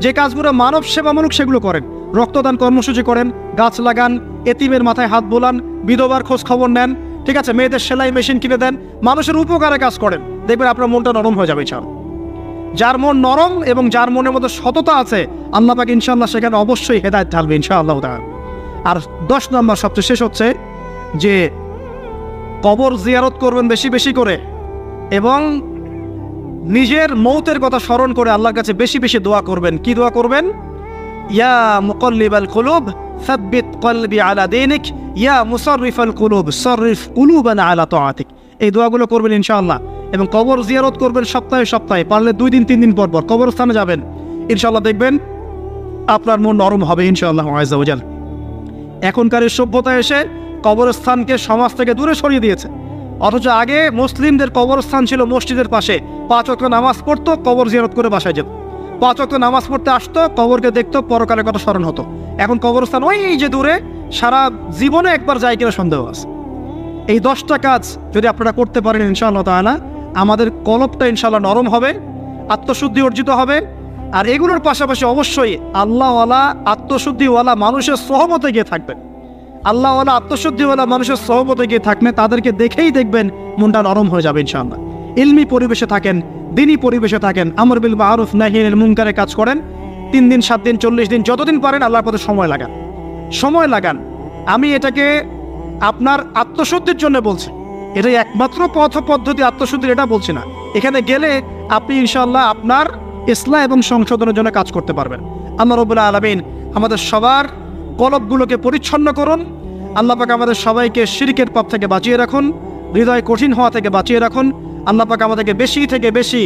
যে কাজগুলো মানব সেবামূলক সেগুলো করেন। রক্তদান কর্মসূচি করেন, গাছ লাগান, এতিমের মাথায় হাত বোলান, বিধবার খোঁজ খবর নেন, ঠিক আছে? মেয়েদের সেলাই মেশিন কিনে দেন, মানুষের উপকারে কাজ করেন। দেখবেন আপনার মনটা নরম হয়ে যাবে। যার মন নরম এবং যার মনের মধ্যে সততা আছে, আল্লাহ পাক ইনশাআল্লাহ সেখানে অবশ্যই হেদায়েত ঢালবে ইনশাআল্লাহ তাআলা। আর 10 নম্বর সবচেয়ে শেষ হচ্ছে যে কবর জিয়ারত করবেন বেশি বেশি করে, এবং নিজের মৌতের কথা স্মরণ করে আল্লাহর কাছে বেশি বেশি দোয়া করবেন। কি দোয়া করবেন? ইয়া মুকাল্লিবাল কুলুব সাব্বিত কলবি আলা দীনিক, ইয়া মুসাররিফাল কুলুব সাররিফ কুলুবানা আলা তাআতিক। এই দোয়াগুলো করবেন ইনশাআল্লাহ। এবং কবর জিয়ারত করবেন সপ্তাহে সপ্তাহে, পারলে 2 দিন 3 দিন পর পর কবরস্থানে যাবেন। ইনশাআল্লাহ দেখবেন আপনার মন নরম হবে ইনশাআল্লাহ আযজা ওয়া জাল। এখনকার এই সভ্যতা এসে কবরস্থানকে সমাজ থেকে দূরে সরিয়ে দিয়েছে। অথচ আগে মুসলিমদের কবরস্থান ছিল মসজিদের পাশে, 5 ওয়াক্ত নামাজ পড়তো, কবর জিয়ারত করে বাসায় যেত। 5 ওয়াক্ত নামাজ পড়তে আসতো, কবরকে দেখতো, পরকালের কথা স্মরণ হতো। এখন কবরস্থান ওই যে দূরে, সারা জীবনে একবার যায় কিনা সন্দেহ আছে। এই 10টা কাজ যদি আপনারা করতে পারেন ইনশাআল্লাহ তাআলা, আমাদের কলবটা ইনশাআল্লাহ নরম হবে, আত্মশুদ্ধি অর্জিত হবে। আর এগুলোর পাশাপাশি অবশ্যই আল্লাহওয়ালা, আত্মশুদ্ধিওয়ালা মানুষের সহমতে গিয়ে থাকবেন। আল্লাহওয়ালা, আত্মশুদ্ধিওয়ালা মানুষের সহমতে গিয়ে থাকবেন, তাদেরকে দেখেই দেখবেন মনটা নরম হয়ে যাবে ইনশাআল্লাহ। ইলমি পরিবেশে থাকেন, দিনী পরিবেশে থাকেন, আমর বিল মারুফ নাহি আনিল মুনকারের কাজ করেন। 3 দিন, 7 দিন, 40 দিন, যতদিন পারেন আল্লাহর পথে সময় লাগান, সময় লাগান। আমি এটাকে আপনার আত্মশুদ্ধির জন্য বলছি, এটাই একমাত্র পদ্ধতি আত্মশুদ্ধির, এটা বলছি না। এখানে গেলে আপনি ইনশাআল্লাহ আপনার ইসলাহ এবং সংশোধনের জন্য কাজ করতে পারবেন। আল্লাহ রাব্বুল আলামিন আমাদের সবার কলবগুলোকে পরিচ্ছন্ন করুন। আল্লাহ পাক আমাদের সবাইকে শিরকের পাপ থেকে বাঁচিয়ে রাখুন, হৃদয় কঠিন হওয়া থেকে বাঁচিয়ে রাখুন। আল্লাহ পাক আমাদেরকে বেশি থেকে বেশি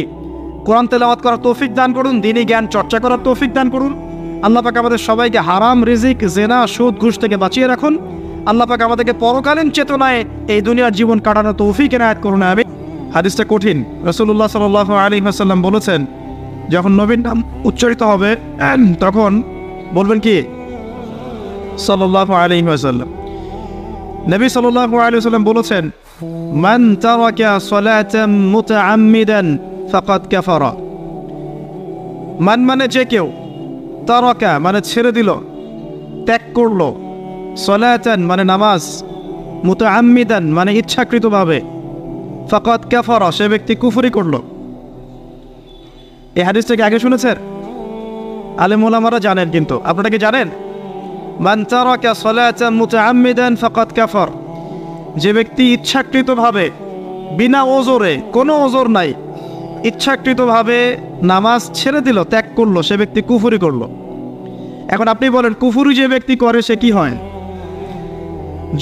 কোরআন তেলাওয়াত করার তৌফিক দান করুন, দ্বীনি জ্ঞান চর্চা করার তৌফিক দান করুন। আল্লাহ পাক আমাদের সবাইকে হারাম রিজিক, জেনা, সুদ, ঘুষ থেকে বাঁচিয়ে রাখুন। আল্লাহ পাক আমাদেরকে পরকালীন চেতনায় এই দুনিয়ার জীবন কাটানোর তৌফিক এনায়েত করুন। আমি হাদিসটা কঠিন। রাসূলুল্লাহ সাল্লাল্লাহু আলাইহি ওয়াসাল্লাম বলেছেন, যখন নবীর নাম উচ্চারিত হবে তখন বলবেন কি? সাল্লাল্লাহু আলাইহি ওয়াসাল্লাম। নবী সাল্লাল্লাহু আলাইহি ওয়াসাল্লাম বলেছেন, মান তারাকা সালাতান মুতাআম্মিদান ফাকাদ কাফারা। মান মানে যে কেউ, তারাকা মানে ছেড়ে দিল, ত্যাগ করলো, সালাতান মানে নামাজ, মুতাআম্মিদান মানে ইচ্ছাকৃতভাবে, ফাকাদ কাফারা সে ব্যক্তি কুফরি করলো। এই হাদিসটাকে আগে শুনেছেন? আলেম ওলামারা জানেন, কিন্তু আপনারা কি জানেন? মান তারাকা সালাতান মুতাআম্মিদান ফাকাদ কাফার, যে ব্যক্তি ইচ্ছাকৃতভাবে বিনা ওজরে, কোনো ওজর নাই, ইচ্ছাকৃতভাবে নামাজ ছেড়ে দিল, ত্যাগ করলো, সে ব্যক্তি কুফরি করলো। এখন আপনি বলেন, কুফরি যে ব্যক্তি করে সে কি হয়?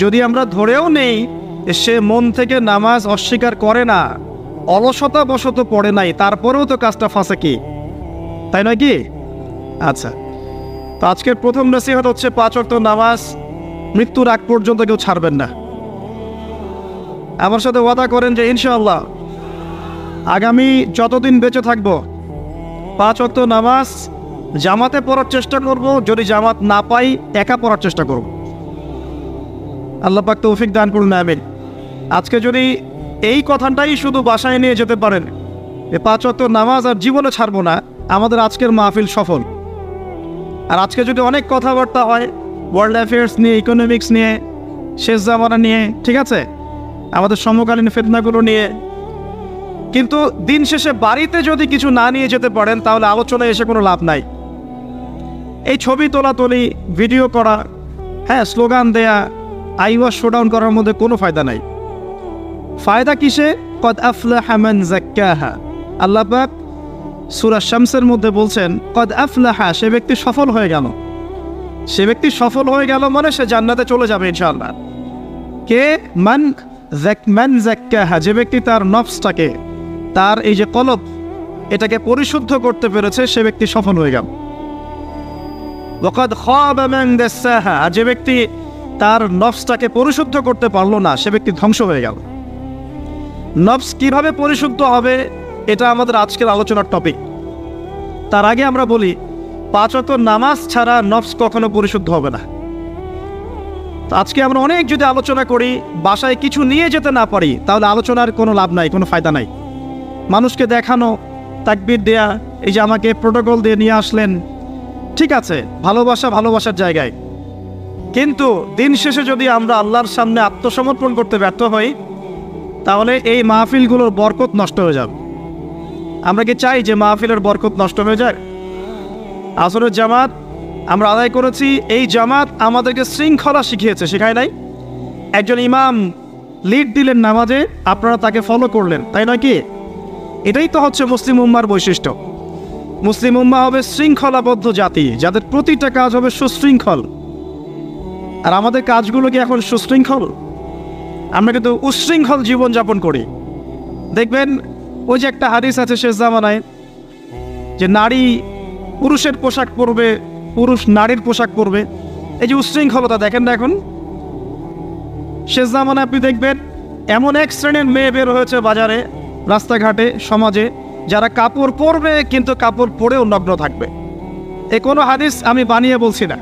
যদি আমরা ধরেও নেই সে মন থেকে নামাজ অস্বীকার করে না, অলসতা বশত পড়ে নাই, তারপরেও তো কাজটা ফাঁসেকি, তাই নয় কি? আচ্ছা, তো আজকের প্রথম নসিহত হচ্ছে 5 ওয়াক্ত নামাজ মৃত্যুর আগ পর্যন্ত কেউ ছাড়বেন না। আমার সাথে ওয়াদা করেন যে ইনশাআল্লাহ আগামী যতদিন বেঁচে থাকব 5 ওয়াক্ত নামাজ জামাতে পড়ার চেষ্টা করব, যদি জামাত না পাই একা পড়ার চেষ্টা করব। আল্লাহ পাক তৌফিক দান করুন, আমিন। আজকে যদি এই কথাটাই শুধু বাসায় নিয়ে যেতে পারেন, 5 ওয়াক্ত নামাজ আর জীবনে ছাড়বো না, আমাদের আজকের মাহফিল সফল। আর আজকে যদি অনেক কথাবার্তা হয় ওয়ার্ল্ড অ্যাফেয়ার্স নিয়ে, ইকোনমিক্স নিয়ে, শেষ জামানা নিয়ে, ঠিক আছে, আমাদের সমকালীন ফিতনাগুলো নিয়ে, কিন্তু দিন শেষে বাড়িতে যদি কিছু না নিয়ে যেতে পারেন তাহলে আলোচনায় এসে কোনো লাভ নাই। এই ছবি তোলাতুলি, ভিডিও করা, হ্যাঁ, স্লোগান দেয়া, আইওয়াস শোডাউন করার মধ্যে কোনো ফায়দা নাই। ফায়দা কিসে? কদ আফলাহা মান যাক্কাহা। আল্লাহ পাক সূরা শামসের মধ্যে বলছেন, কদ আফলাহা, সে ব্যক্তি সফল হয়ে গেল। সে ব্যক্তি সফল হয়ে গেল মানে সে জান্নাতে চলে যাবে ইনশাআল্লাহ। কে? মান যাক্কাহা, যে ব্যক্তি তার নফসটাকে, তার এই যে কলব, এটাকে পরিশুদ্ধ করতে পেরেছে, সে ব্যক্তি সফল হয়ে গেল। ওয়াকাদ খাবা মান দাসাহা, যে ব্যক্তি তার নফসটাকে পরিশুদ্ধ করতে পারলো না, সে ব্যক্তি ধ্বংস হয়ে গেল। নফস কিভাবে পরিশুদ্ধ হবে এটা আমাদের আজকের আলোচনার টপিক। তার আগে আমরা বলি, 5 ওয়াক্ত নামাজ ছাড়া নফস কখনো পরিশুদ্ধ হবে না। তো আজকে আমরা অনেক যদি আলোচনা করি, বাসায় কিছু নিয়ে যেতে না পারি, তাহলে আলোচনার কোনো লাভ নাই, কোনো ফায়দা নাই। মানুষকে দেখানো, তাকবীর দেয়া, এই যে আমাকে প্রোটোকল দিয়ে নিয়ে আসলেন, ঠিক আছে, ভালোবাসা ভালোবাসার জায়গায়, কিন্তু দিন শেষে যদি আমরা আল্লাহর সামনে আত্মসমর্পণ করতে ব্যর্থ হই, তাহলে এই মাহফিলগুলোর বরকত নষ্ট হয়ে যাবে। আমরা কি চাই যে মাহফিলের বরকত নষ্ট হয়ে যায়? আসরের জামাত আমরা আদায় করেছি, এই জামাত আমাদেরকে শৃঙ্খলা শিখিয়েছে, শেখায় নাই? একজন ইমাম লিড দিলেন নামাজে, আপনারা তাকে ফলো করলেন, তাই নয় কি? এটাই তো হচ্ছে মুসলিম উম্মার বৈশিষ্ট্য। মুসলিম উম্মা হবে শৃঙ্খলাবদ্ধ জাতি, যাদের প্রতিটা কাজ হবে সুশৃঙ্খল। আর আমাদের কাজগুলো কি এখন সুশৃঙ্খল? আমরা কিন্তু উশৃঙ্খল জীবনযাপন করি। দেখবেন ওই যে একটা হাদিস আছে শেষ জামানায়, যে নারী পুরুষের পোশাক পরবে, পুরুষ নারীর পোশাক পরবে। এই যে উশৃঙ্খলতা, দেখেন না এখন শেষ জামানায় আপনি দেখবেন এমন এক শ্রেণীর মেয়ে বের হয়েছে বাজারে, রাস্তাঘাটে, সমাজে, যারা কাপড় পরবে কিন্তু কাপড় পরেও নগ্ন থাকবে। এ কোনো হাদিস আমি বানিয়ে বলছি না,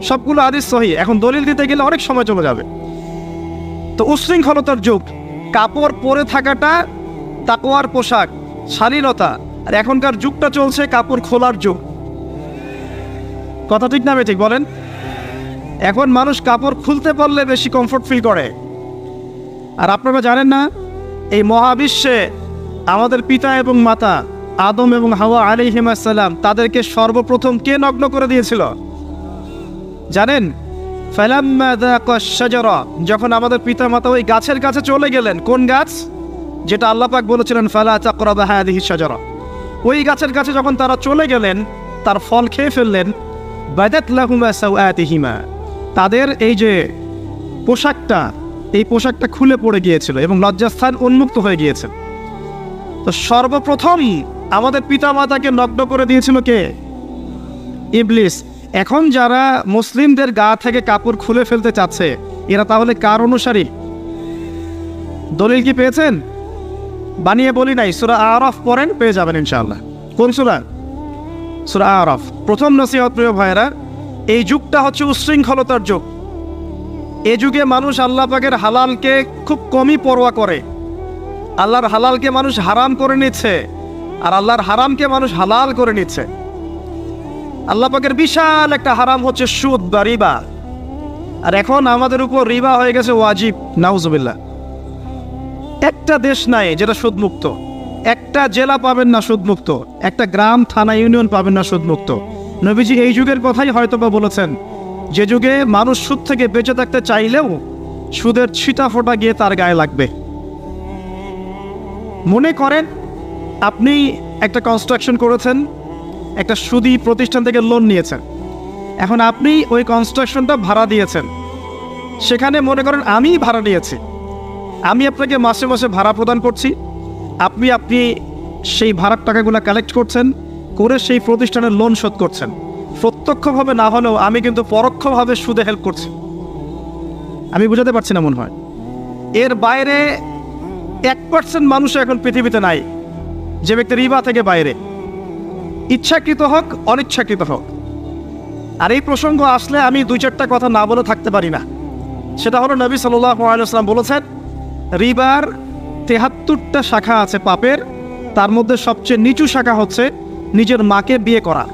সবগুলো হাদিস সহিহ। এখন দলিল দিতে গেলে অনেক সময় চলে যাবে। তো উশৃঙ্খলতার যুগ, কাপড় পরে থাকাটা তাকওয়ার পোশাক, শালীনতা। আর এখনকার যুগটা চলছে কাপড় খোলার যুগ। কথা ঠিক না ঠিক বলেন? এখন মানুষ কাপড় খুলতে পারলে বেশি কমফোর্ট ফিল করে। আর আপনারা জানেন না, এই মহাবিশ্বে আমাদের পিতা এবং মাতা আদম এবং হাওয়া আলাইহিস সালাম, তাদেরকে সর্বপ্রথম কে নগ্ন করে দিয়েছিল জানেন? ফালাম্মা যাকাশ শাজারা, যখন আমাদের পিতা মাতা ওই গাছের কাছে চলে গেলেন। কোন গাছ? যেটা আল্লাহ পাক বলেছিলেন ফালা তাকরাবা হাযিহিশ শাজারা, ওই গাছের কাছে যখন তারা চলে গেলেন, তার ফল খেয়ে ফেললেন, বাদাত লাহুমা সাওআতিহিমা, তাদের এই যে পোশাকটা, এই পোশাকটা খুলে পড়ে গিয়েছিল এবং লজ্জাস্থান উন্মুক্ত হয়ে গিয়েছে। তো সর্বপ্রথম আমাদের পিতামাতাকে নগ্ন করে দিয়েছিল কে? ইবলিস। এখন যারা মুসলিমদের গা থেকে কাপড় খুলে ফেলতে চাচ্ছে, এরা তাহলে কার অনুসারী? দলিল কি পেয়েছেন? বানিয়ে বলি নাই, সূরা আরাফ পড়েন, পেয়ে যাবেন ইনশাআল্লাহ। কোন সূরা? সূরা আরাফ। প্রথম নসিহত প্রিয় ভাইরা, এই যুগটা হচ্ছে উচ্ছৃঙ্খলতার যুগ। এই যুগে মানুষ আল্লাহ পাকের হালালকে খুব কমই পরোয়া করে। আল্লাহর হালালকে মানুষ হারাম করে নিচ্ছে, আর আল্লাহর হারামকে মানুষ হালাল করে নিচ্ছে। আল্লাহ পাকের বিশাল একটা হারাম হচ্ছে সুদ বা রিবা, আর এখন আমাদের উপর রিবা হয়ে গেছে ওয়াজিব। নাউজুবিল্লাহ। একটা দেশ নাই যেটা সুদমুক্ত, একটা জেলা পাবেন না সুদমুক্ত, একটা গ্রাম, থানা, ইউনিয়ন পাবেন না সুদমুক্ত। নবীজি এই যুগের কথাই হয়তোবা বলেছেন, যে যুগে মানুষ সুদ থেকে বেঁচে থাকতে চাইলেও সুদের ছিটা ফোঁটা গিয়ে তার গায়ে লাগবে। মনে করেন আপনি একটা কনস্ট্রাকশন করেছেন, একটা সুদী প্রতিষ্ঠান থেকে লোন নিয়েছেন, এখন আপনি ওই কনস্ট্রাকশনটা ভাড়া দিয়েছেন। সেখানে মনে করেন আমি ভাড়া নিয়েছি, আমি আপনাকে মাসে মাসে ভাড়া প্রদান করছি, আপনি সেই ভাড়ার টাকাগুলো কালেক্ট করছেন, করে সেই প্রতিষ্ঠানের লোন শোধ করছেন। প্রত্যক্ষভাবে না হলেও আমি কিন্তু পরোক্ষভাবে সুদে হেল্প করছি। আমি বুঝাতে পারছি না মনে হয়। এর বাইরে 1% মানুষ এখন পৃথিবীতে নাই যে ব্যক্তি রিবা থেকে বাইরে, ইচ্ছাকৃত হোক অনিচ্ছাকৃত হোক। আর এই প্রসঙ্গ আসলে আমি 2-4টা কথা না বলে থাকতে পারি না। সেটা হলো, নবী সাল্লাল্লাহু আলাইহি ওয়াসাল্লাম বলেছেন, রিবার 73টা শাখা আছে পাপের, তার মধ্যে সবচেয়ে নিচু শাখা হচ্ছে নিজের মাকে বিয়ে করা।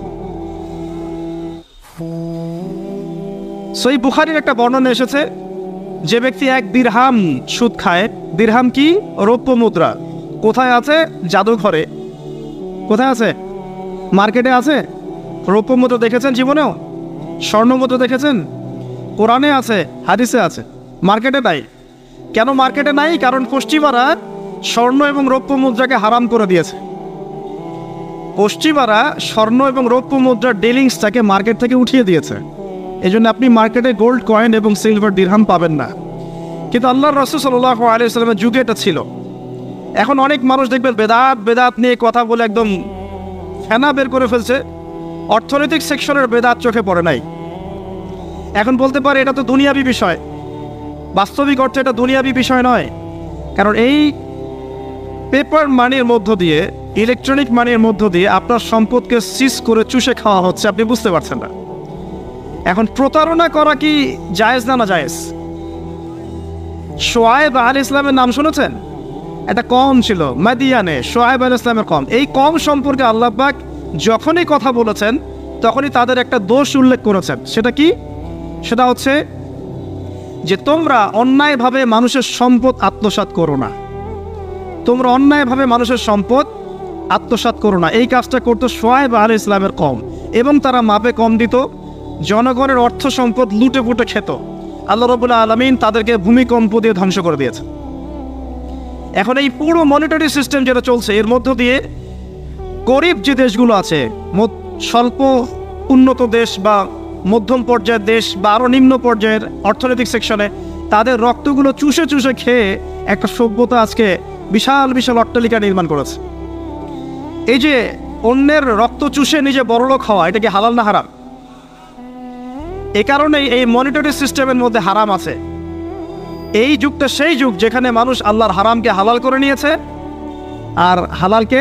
সহিহ বুখারীর একটা বর্ণনা এসেছে, যে ব্যক্তি 1 দিরহাম সুদ খায়, দিরহাম কি? রৌপ্য মুদ্রা। কোথায় আছে? জাদুঘরে। কোথায় আছে? মার্কেটে আছে। রৌপ্য মুদ্রা দেখেছেন জীবনেও? স্বর্ণ মুদ্রা দেখেছেন? কোরআনে আছে, হাদিসে আছে, মার্কেটে নাই। কেন মার্কেটে নাই? কারণ পশ্চিমারা স্বর্ণ এবং রৌপ্য মুদ্রাকে হারাম করে দিয়েছে। পশ্চিমারা স্বর্ণ এবং রৌপ্য মুদ্রার ডিলিংসটাকে মার্কেট থেকে উঠিয়ে দিয়েছে। এই জন্য আপনি মার্কেটে গোল্ড কয়েন এবং সিলভার দিরহাম পাবেন না। কিন্তু আল্লাহর রাসূল সাল্লাল্লাহু আলাইহি ওয়াসাল্লামের যুগে এটা ছিল। এখন অনেক মানুষ দেখবেন বেদাত নিয়ে কথা বলে একদম ফেনা বের করে ফেলছে। অর্থনৈতিক সেকশনের বেদাত চোখে পড়ে নাই। এখন বলতে পারে এটা তো দুনিয়াবি বিষয়। বাস্তবিক অর্থে এটা দুনিয়াবি বিষয় নয়। কারণ এই পেপার মানির মধ্য দিয়ে, ইলেকট্রনিক মানির মধ্য দিয়ে আপনার সম্পদকে সিজ করে চুষে খাওয়া হচ্ছে, আপনি বুঝতে পারছেন না। এখন প্রতারণা করা কি জায়েজ না জায়েজ? শোয়েব আলাইহিস ইসলামের নাম শুনেছেন? একটা কম ছিল মাদিয়ানে, শোয়েব আলাইহিস ইসলামের কম। এই কম সম্পর্কে আল্লাহ পাক যখনই কথা বলেছেন তখনই তাদের একটা দোষ উল্লেখ করেছেন। সেটা কি? সেটা হচ্ছে যে তোমরা অন্যায়ভাবে মানুষের সম্পদ আত্মসাৎ করো না। তোমরা অন্যায়ভাবে মানুষের সম্পদ আত্মসাৎ করো না। এই কাজটা করতো শোয়েব আলাইহিস ইসলামের কম, এবং তারা মাপে কম দিত, জনগণের অর্থ সম্পদ লুটে পুটে খেত। আল্লাহ রাব্বুল আলামিন তাদেরকে ভূমিকম্প দিয়ে ধ্বংস করে দিয়েছে। এখন এই পুরো মনিটারি সিস্টেম যেটা চলছে, এর মধ্য দিয়ে গরিব যে দেশগুলো আছে, স্বল্প উন্নত দেশ বা মধ্যম পর্যায়ের দেশ বা আরও নিম্ন পর্যায়ের অর্থনৈতিক সেকশনে, তাদের রক্তগুলো চুষে চুষে খেয়ে একটা সভ্যতা আজকে বিশাল বিশাল অট্টালিকা নির্মাণ করেছে। এই যে অন্যের রক্ত চুষে নিজে বড়লোক হওয়া, এটা কি হালাল না হারাম? এ কারণেই এই মনিটারি সিস্টেমের মধ্যে হারাম আছে। এই যুগটা সেই যুগ যেখানে মানুষ আল্লাহর হারামকে হালাল করে নিয়েছে আর হালালকে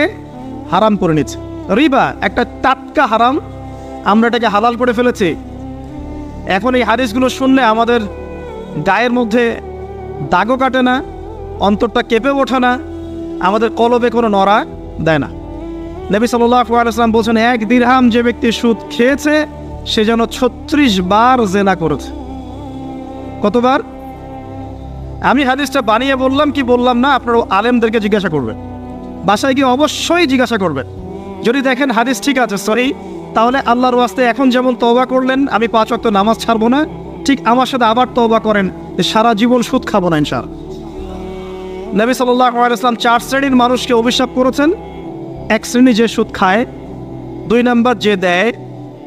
হারাম করে নিচ্ছে। রিবা একটা টাটকা হারাম, আমরা এটাকে হালাল করে ফেলেছি। এখন এই হাদিসগুলো শুনলে আমাদের গায়ের মধ্যে দাগও কাটে না, অন্তরটা কেঁপে ওঠে না, আমাদের কলবে কোনো নড়া দেয় না। নবী সাল্লাল্লাহু আলাইহি ওয়াসাল্লাম বলছেন, 1 দিরহাম যে ব্যক্তি সুদ খেয়েছে সে যেন 36 বার জেনা করেছে। কতবার? আমি হাদিসটা বানিয়ে বললাম কি বললাম না, আপনারা আলেমদেরকে জিজ্ঞাসা করবেন, বাসায় গিয়ে অবশ্যই জিজ্ঞাসা করবেন। যদি দেখেন হাদিস ঠিক আছে, সরি, তাহলে আল্লাহর ওয়াস্তে এখন যেমন তওবা করলেন আমি 5 ওয়াক্ত নামাজ ছাড়বো না, ঠিক আমার সাথে আবার তওবা করেন যে সারা জীবন সুদ খাবো না ইনশাআল্লাহ। নবী সাল্লাল্লাহু আলাইহি ওয়াসাল্লাম 4 শ্রেণীর মানুষকে অভিশাপ করেছেন। এক শ্রেণী যে সুদ খায়, 2 নাম্বার যে দেয়,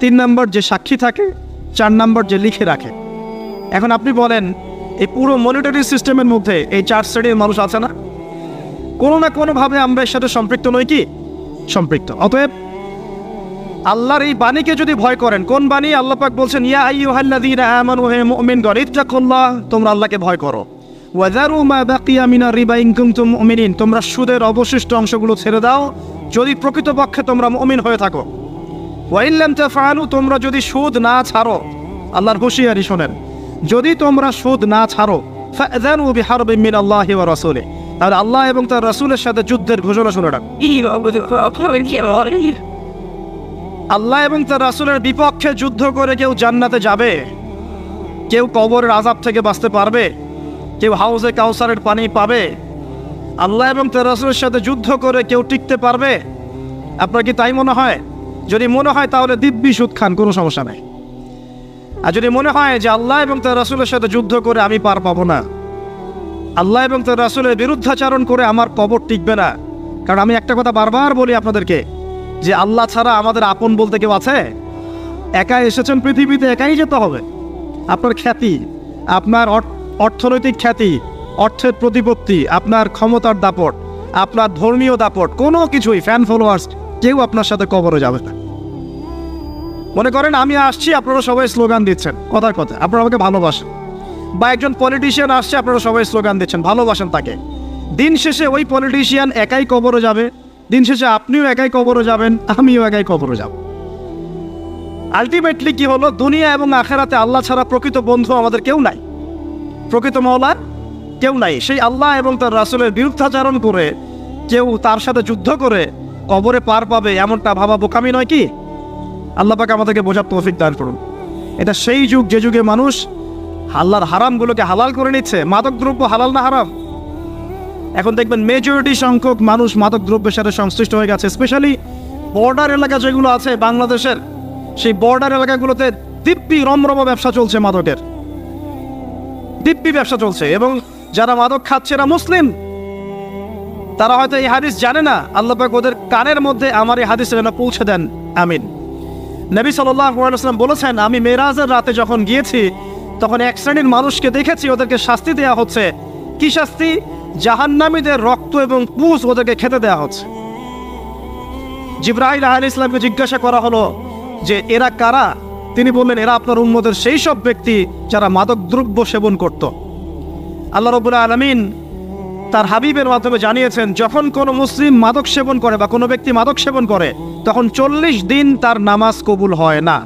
3 নাম্বার যে সাক্ষী থাকে, 4 নাম্বার যে লিখে রাখে। এখন আপনি বলেন এই পুরো মনিটরি সিস্টেমের মধ্যে এই 4 শ্রেণীর মানুষ আছে না? কোনো না কোনোভাবে আমরা এর সাথে সম্পৃক্ত নই কি? সম্পৃক্ত। অতএব আল্লাহর এই বাণীকে যদি ভয় করেন, কোন বাণী? আল্লাহ পাক বলছেন ইয়া আইয়ুহাল্লাযীনা আমানু হে মুমিনগণ ইত্তাকুল্লাহ, তোমরা আল্লাহকে ভয় করো। ওয়াযারু মা বাকিয়া মিনার রিবা ইন কুনতুম মুমিনিন, তোমরা সুদের অবশিষ্ট অংশগুলো ছেড়ে দাও যদি প্রকৃতপক্ষে তোমরা মুমিন হয়ে থাকো। ওয়া ইন লাম তাফআলু, তোমরা যদি সুদ না ছাড়ো, আল্লাহর হুঁশিয়ারি শোনেন, যদি তোমরা সুদ না ছাড়ো, ফাযানু বিহারবিন মিনাল্লাহি ওয়া রাসূলিহি, তাহলে আল্লাহ এবং তার রাসূলের সাথে যুদ্ধের ঘোষণা শুনে রাখো। আল্লাহ এবং তার রাসূলের বিপক্ষে যুদ্ধ করে কেউ জান্নাতে যাবে? কেউ কবরের আযাব থেকে বাঁচতে পারবে? কেউ হাউজে কাউসারের পানি পাবে? আল্লাহ এবং তার রাসূলের সাথে যুদ্ধ করে কেউ টিকতে পারবে? আপনার কি তাই মনে হয়? যদি মনে হয় তাহলে দিব্যি সুদ খান, কোনো সমস্যা নেই। আর যদি মনে হয় যে আল্লাহ এবং তার রাসূলের সাথে যুদ্ধ করে আমি পার পাবো না, আল্লাহ এবং তার রাসূলের বিরুদ্ধাচরণ করে আমার কবর টিকবে না, কারণ আমি একটা কথা বারবার বলি আপনাদেরকে যে আল্লাহ ছাড়া আমাদের আপন বলতে কেউ আছে? একা এসেছেন পৃথিবীতে, একাই যেতে হবে। আপনার খ্যাতি, আপনার অর্থনৈতিক খ্যাতি, অর্থের প্রতিপত্তি, আপনার ক্ষমতার দাপট, আপনার ধর্মীয় দাপট, কোনো কিছুই, ফ্যান ফলোয়ার্স, কেউ আপনার সাথে কবরে যাবে না। মনে করেন আমি আসছি, আপনারা সবাই স্লোগান দিচ্ছেন, কথার কথা আপনারা আমাকে ভালোবাসেন, বা একজন পলিটিশিয়ান আসছে, আপনারা সবাই স্লোগান দিচ্ছেন, ভালোবাসেন তাকে। দিন শেষে ওই পলিটিশিয়ান একাই কবরে যাবে, দিন শেষে আপনিও একাই কবরে যাবেন, আমিও একাই কবরে যাব। আলটিমেটলি কি হলো? দুনিয়া এবং আখেরাতে আল্লাহ ছাড়া প্রকৃত বন্ধু আমাদের কেউ নাই, প্রকৃত মওলা কেউ নাই। সেই আল্লাহ এবং তার রাসূলের বিরুদ্ধাচরণ করে কেউ তার সাথে যুদ্ধ করে কবরে পার পাবে, এমনটা ভাবা বোকামি নয় কি? আল্লাহ পাক আমাদেরকে বোঝার তৌফিক দান করুন। এটা সেই যুগ যে যুগে মানুষ আল্লাহর হারামগুলোকে হালাল করে নিচ্ছে। মাদক দ্রব্য হালাল না হারাম? এখন দেখবেন মেজরিটি সংখ্যক মানুষ মাদক দ্রব্যের সাথে সংশ্লিষ্ট হয়ে গেছে। স্পেশালি বর্ডার এলাকা যেগুলো আছে বাংলাদেশের, সেই বর্ডার এলাকাগুলোতে দিব্যি রমরম ব্যবসা চলছে, মাদকের দিব্যি ব্যবসা চলছে। এবং যারা মাদক খাচ্ছে এরা মুসলিম, তারা হয়তো এই হাদিস জানে না, আল্লাহ পাক ওদের কানের মধ্যে আমার এই হাদিস যেন পৌঁছে দেন, আমিন। নবী সাল্লাল্লাহু আলাইহি ওয়াসাল্লাম বলেছেন, আমি মেরাজের রাতে যখন গিয়েছি তখন এক শ্রেণীর মানুষকে দেখেছি, ওদেরকে শাস্তি দেওয়া হচ্ছে। কি শাস্তি? জাহান্নামীদের রক্ত এবং পুঁজ ওদেরকে খেতে দেওয়া হচ্ছে। জিবরাইল আলাইহিস সালামকে জিজ্ঞাসা করা হলো যে এরা কারা? তিনি বললেন, এরা আপনার উম্মতের সেই সব ব্যক্তি যারা মাদক দ্রব্য সেবন করত। আল্লাহ রাব্বুল আলামিন তার হাবিবের মাধ্যমে জানিয়েছেন, যখন কোনো মুসলিম মাদক সেবন করে বা কোনো ব্যক্তি মাদক সেবন করে, তখন 40 দিন তার নামাজ কবুল হয় না।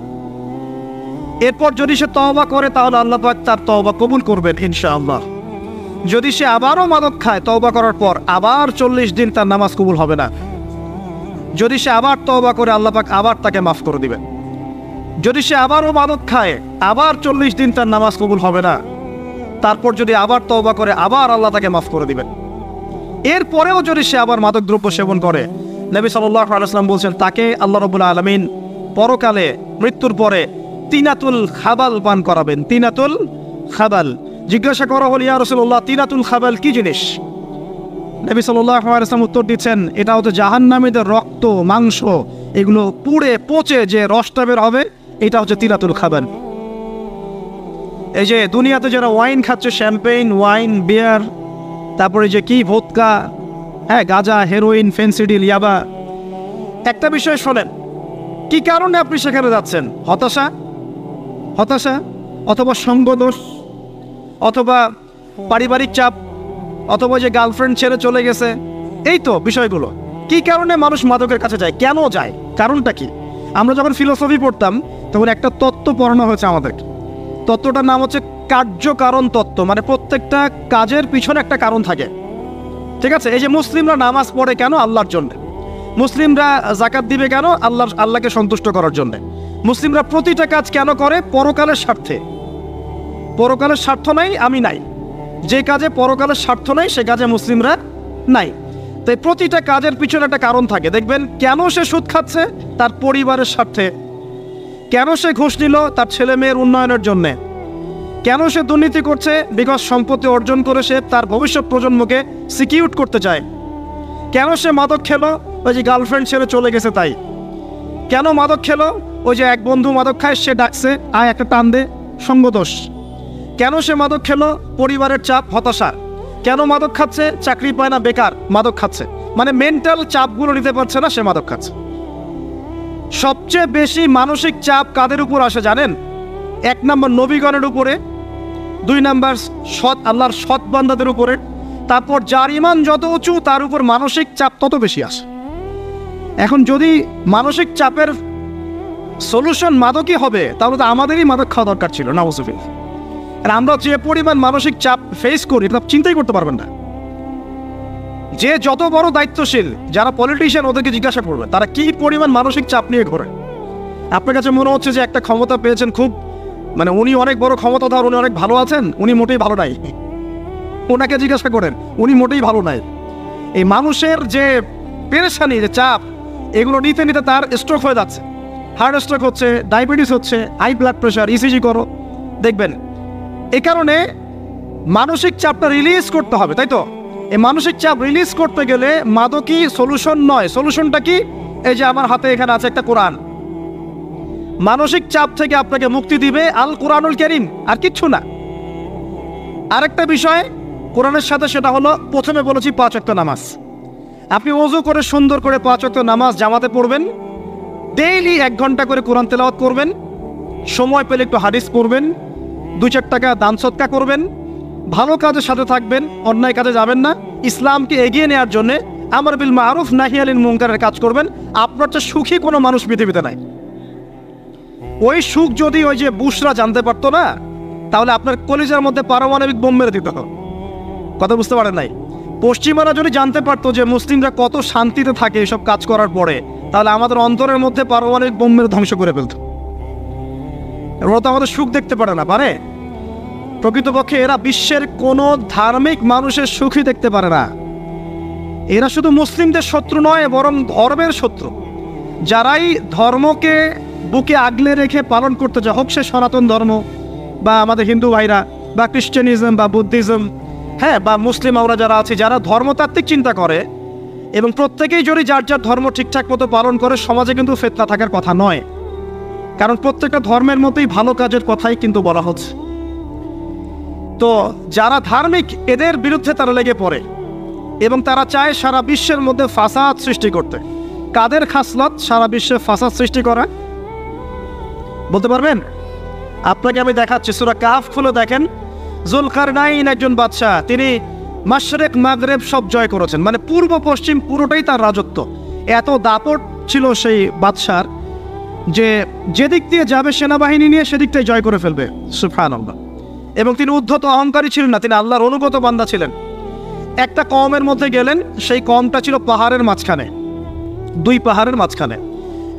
এরপর যদি সে তওবা করে তাহলে আল্লাহ পাক তার তওবা কবুল করবেন ইনশাআল্লাহ। যদি সে আবারও মাদক খায় তওবা করার পর, আবার 40 দিন তার নামাজ কবুল হবে না। যদি সে আবার তওবা করে, আল্লাহ পাক আবার তাকে মাফ করে দিবেন। যদি সে আবারও মাদক খায়, আবার 40 দিন তার নামাজ কবুল হবে না। তারপর যদি আবার তওবা করে, আবার আল্লাহ তাকে মাফ করে দিবেন। এরপরেও যদি সে আবার মাদক দ্রব্য সেবন করে, নবী সাল্লাল্লাহু আলাইহি ওয়াসাল্লাম বলছেন, তাকে আল্লাহ রাব্বুল আলামিন পরকালে মৃত্যুর পরে তিনাতুল খাবাল পান করাবেন। তিনাতুল খাবাল। জিজ্ঞাসা করা হল, ইয়া রাসূলুল্লাহ, তিনাতুল খাবাল কি জিনিস? নবী সাল্লাল্লাহু আলাইহি ওয়াসাল্লাম উত্তর দিচ্ছেন, এটা হচ্ছে জাহান্নামীদের রক্ত, মাংস, এগুলো পুড়ে পচে যে রসটা বের হবে, এটা হচ্ছে তিনাতুল খাবাল। এই যে দুনিয়াতে যারা ওয়াইন খাচ্ছে, শ্যাম্পেইন, ওয়াইন, বিয়ার, তারপরে যে কি ভোদকা, হ্যাঁ, গাঁজা, হেরোইন, ফেন্সিডিল, ইয়াবা, একটা বিষয় শোনেন, কি কারণে আপনি সেখানে যাচ্ছেন? হতাশা, হতাশা, অথবা সঙ্গদোষ, অথবা পারিবারিক চাপ, অথবা যে গার্লফ্রেন্ড ছেড়ে চলে গেছে, এই তো বিষয়গুলো। কি কারণে মানুষ মাদকের কাছে যায়, কেন যায়, কারণটা কি? আমরা যখন ফিলোসফি পড়তাম তখন একটা তত্ত্ব পড়ানো হয়েছে আমাদেরকে। তত্ত্বটার নাম হচ্ছে কার্যকারণ তত্ত্ব। মানে প্রত্যেকটা কাজের পিছনে একটা কারণ থাকে, ঠিক আছে? এই যে মুসলিমরা নামাজ পড়ে কেন? আল্লাহর জন্য। মুসলিমরা যাকাত দিবে কেন? আল্লাহকে সন্তুষ্ট করার জন্য। মুসলিমরা প্রতিটা কাজ কেন করে? পরকালের স্বার্থে। পরকালের স্বার্থ নাই, আমি নাই। যে কাজে পরকালের স্বার্থ নাই সে কাজে মুসলিমরা নাই। তাই প্রতিটা কাজের পিছনে একটা কারণ থাকে। দেখবেন কেন সে সুদ খাচ্ছে? তার পরিবারের স্বার্থে। কেন সে ঘুষ নিল? তার ছেলে মেয়ের উন্নয়নের জন্যে। কেন সে দুর্নীতি করছে? বিকজ সম্পত্তি অর্জন করে সে তার ভবিষ্যৎ প্রজন্মকে সিকিউর করতে চায়। কেন সে মাদক খেলো? ওই যে গার্লফ্রেন্ড ছেড়ে চলে গেছে তাই। কেন মাদক খেলো? ওই যে এক বন্ধু মাদক খায়, সে ডাকছে আয় একটা টান দে, সঙ্গদোষ। কেন সে মাদক খেলো? পরিবারের চাপ, হতাশা। কেন মাদক খাচ্ছে? চাকরি পায় না, বেকার, মাদক খাচ্ছে। মানে মেন্টাল চাপগুলো নিতে পারছে না, সে মাদক খাচ্ছে। সবচেয়ে বেশি মানসিক চাপ কাদের উপর আসে জানেন? 1 নম্বর নবীগণের উপরে, 2 নম্বর আল্লাহর সৎ বান্দাদের উপরে, তারপর যার ঈমান যত উঁচু তার উপর মানসিক চাপ তত বেশি আসে। এখন যদি মানসিক চাপের সলিউশন মাদকই হবে, তাহলে তো আমাদেরই মাদক খাওয়া দরকার ছিল, নাউজুবিল্লাহ। আর আমরা যে পরিমাণ মানসিক চাপ ফেস করি এটা চিন্তাই করতে পারবেন না। যে যত বড় দায়িত্বশীল, যারা পলিটিশিয়ান, ওদেরকে জিজ্ঞাসা করবে তারা কি পরিমাণ মানসিক চাপ নিয়ে ঘোরে। আপনার কাছে মনে হচ্ছে যে একটা ক্ষমতা পেয়েছেন, খুব মানে উনি অনেক বড় ক্ষমতাধর, উনি অনেক ভালো আছেন, উনি মোটেই ভালো নাই। ওনাকে জিজ্ঞাসা করেন, উনি মোটেই ভালো নাই। এই মানুষের যে পেরেশানি, যে চাপ, এগুলো নিতে নিতে তার স্ট্রোক হয়ে যাচ্ছে, হার্ট স্ট্রোক হচ্ছে, ডায়াবেটিস হচ্ছে, হাই ব্লাড প্রেশার, ইসিজি করো, দেখবেন। এই কারণে মানসিক চাপটা রিলিজ করতে হবে, তাই তো? এই মানসিক চাপ রিলিজ করতে গেলে মাদকই সলিউশন নয়। সলিউশনটা কি? এই যে আমার হাতে এখানে আছে একটা কোরআন। মানসিক চাপ থেকে আপনাকে মুক্তি দিবে আল কোরআনুল কারীম, আর কিচ্ছু না। আরেকটা বিষয় কোরআনের সাথে, সেটা হলো প্রথমে বলেছি 5 ওয়াক্ত নামাজ। আপনি ওযু করে সুন্দর করে 5 ওয়াক্ত নামাজ জামাতে পড়বেন, ডেইলি 1 ঘন্টা করে কোরআন তেলাওয়াত করবেন, সময় পেলে একটু হাদিস পড়বেন, 2-4 টাকা দান সদকা করবেন, ভালো কাজের সাথে থাকবেন, অন্যায় কাজে যাবেন না, ইসলামকে এগিয়ে নেওয়ার জন্য আমর বিল মারুফ নাহি আনিল মুনকারের কাজ করবেন। আপনার চেয়ে সুখী কোনো মানুষ পৃথিবীতে নাই। ওই সুখ যদি ওই যে বুশরা জানতে পারতো না, তাহলে আপনার কলিজার মধ্যে পারমাণবিক বোম মেরে দিত। কথা বুঝতে পারেন নাই? পশ্চিমারা যদি জানতে পারতো যে মুসলিমরা কত শান্তিতে থাকে এসব কাজ করার পরে, তাহলে আমাদের অন্তরের মধ্যে পারমাণবিক বোম মেরে ধ্বংস করে ফেলত। ওরা তো আমাদের সুখ দেখতে পারে না, পারে? প্রকৃতপক্ষে এরা বিশ্বের কোনো ধার্মিক মানুষের সুখই দেখতে পারে না। এরা শুধু মুসলিমদের শত্রু নয়, বরং ধর্মের শত্রু। যারাই ধর্মকে বুকে আগলে রেখে পালন করতে চায়, হোক সে সনাতন ধর্ম বা আমাদের হিন্দু ভাইরা বা খ্রিস্টানিজম বা বুদ্ধিজম, হ্যাঁ, বা মুসলিম আমরা যারা আছি, যারা ধর্মতাত্ত্বিক চিন্তা করে এবং প্রত্যেকেই যদি যার যার ধর্ম ঠিকঠাক মতো পালন করে, সমাজে কিন্তু ফিতনা থাকার কথা নয়। কারণ প্রত্যেকটা ধর্মের মতোই ভালো কাজের কথাই কিন্তু বলা হচ্ছে। তো যারা ধার্মিক, এদের বিরুদ্ধে তারা লেগে পড়ে এবং তারা চায় সারা বিশ্বের মধ্যে ফাসাদ সৃষ্টি করতে। কাদের খাসলত সারা বিশ্বে ফাসাদ সৃষ্টি করা? বলতে পারবেন? আপনাকে আমি দেখাচ্ছি, সূরা কাহফ খুলে দেখেন। যুলকারনাইন একজন বাদশাহ, তিনি মাশরিক মাগরিব সব জয় করেছেন, মানে পূর্ব পশ্চিম পুরোটাই তার রাজত্ব। এত দাপট ছিল সেই বাদশার যে যেদিক দিয়ে যাবে সেনাবাহিনী নিয়ে সেদিকটাই জয় করে ফেলবে। সুবহানাল্লাহ। এবং তিনি উদ্ধত অহংকারী ছিলেন না, তিনি আল্লাহর অনুগত বান্দা ছিলেন। একটা কওমের মধ্যে গেলেন, সেই কওমটা ছিল পাহাড়ের মাঝখানে, 2 পাহাড়ের মাঝখানে।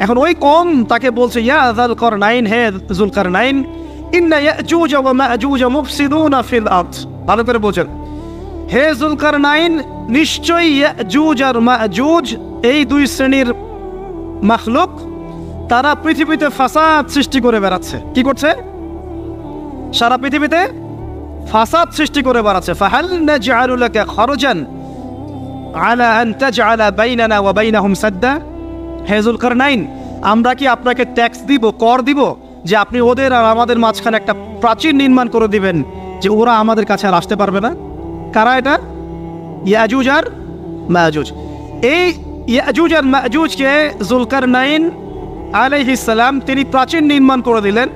এখন ওই কওম তাকে বলছে, ইয়া যুলকারনাইন, হে যুলকারনাইন, ইন্না ইয়াজুজ ওয়া মাজুজ মুফসিদুনা ফিল আরদ। ভালো করে বোঝেন, হে যুলকারনাইন, নিশ্চয়ই ইয়াজুজ আর মাজুজ এই 2 শ্রেণীর মাখলুক, তারা পৃথিবীতে ফাসাদ সৃষ্টি করে বেড়াচ্ছে। কি করছে? সারা পৃথিবীতে ফাসাদ সৃষ্টি করে বেড়াচ্ছে। ফাহাল নাজআলু লাকা খরজান আলা আন তাজআলা বাইনানা ওয়া বাইনাহুম সাদ্দা। হে যুলকারনাইন, আমরা কি আপনাকে ট্যাক্স দিব, কর দিব, যে আপনি ওদের আর আমাদের মাঝখানে একটা প্রাচীর নির্মাণ করে দিবেন, যে ওরা আমাদের কাছে আর আসতে পারবে না? কারা এটা? ইয়াজুজ আর মাজুজ। এই ইয়াজুজ আর মাজুজকে যুলকারনাইন আলাইহিস সালাম তিনি প্রাচীর নির্মাণ করে দিলেন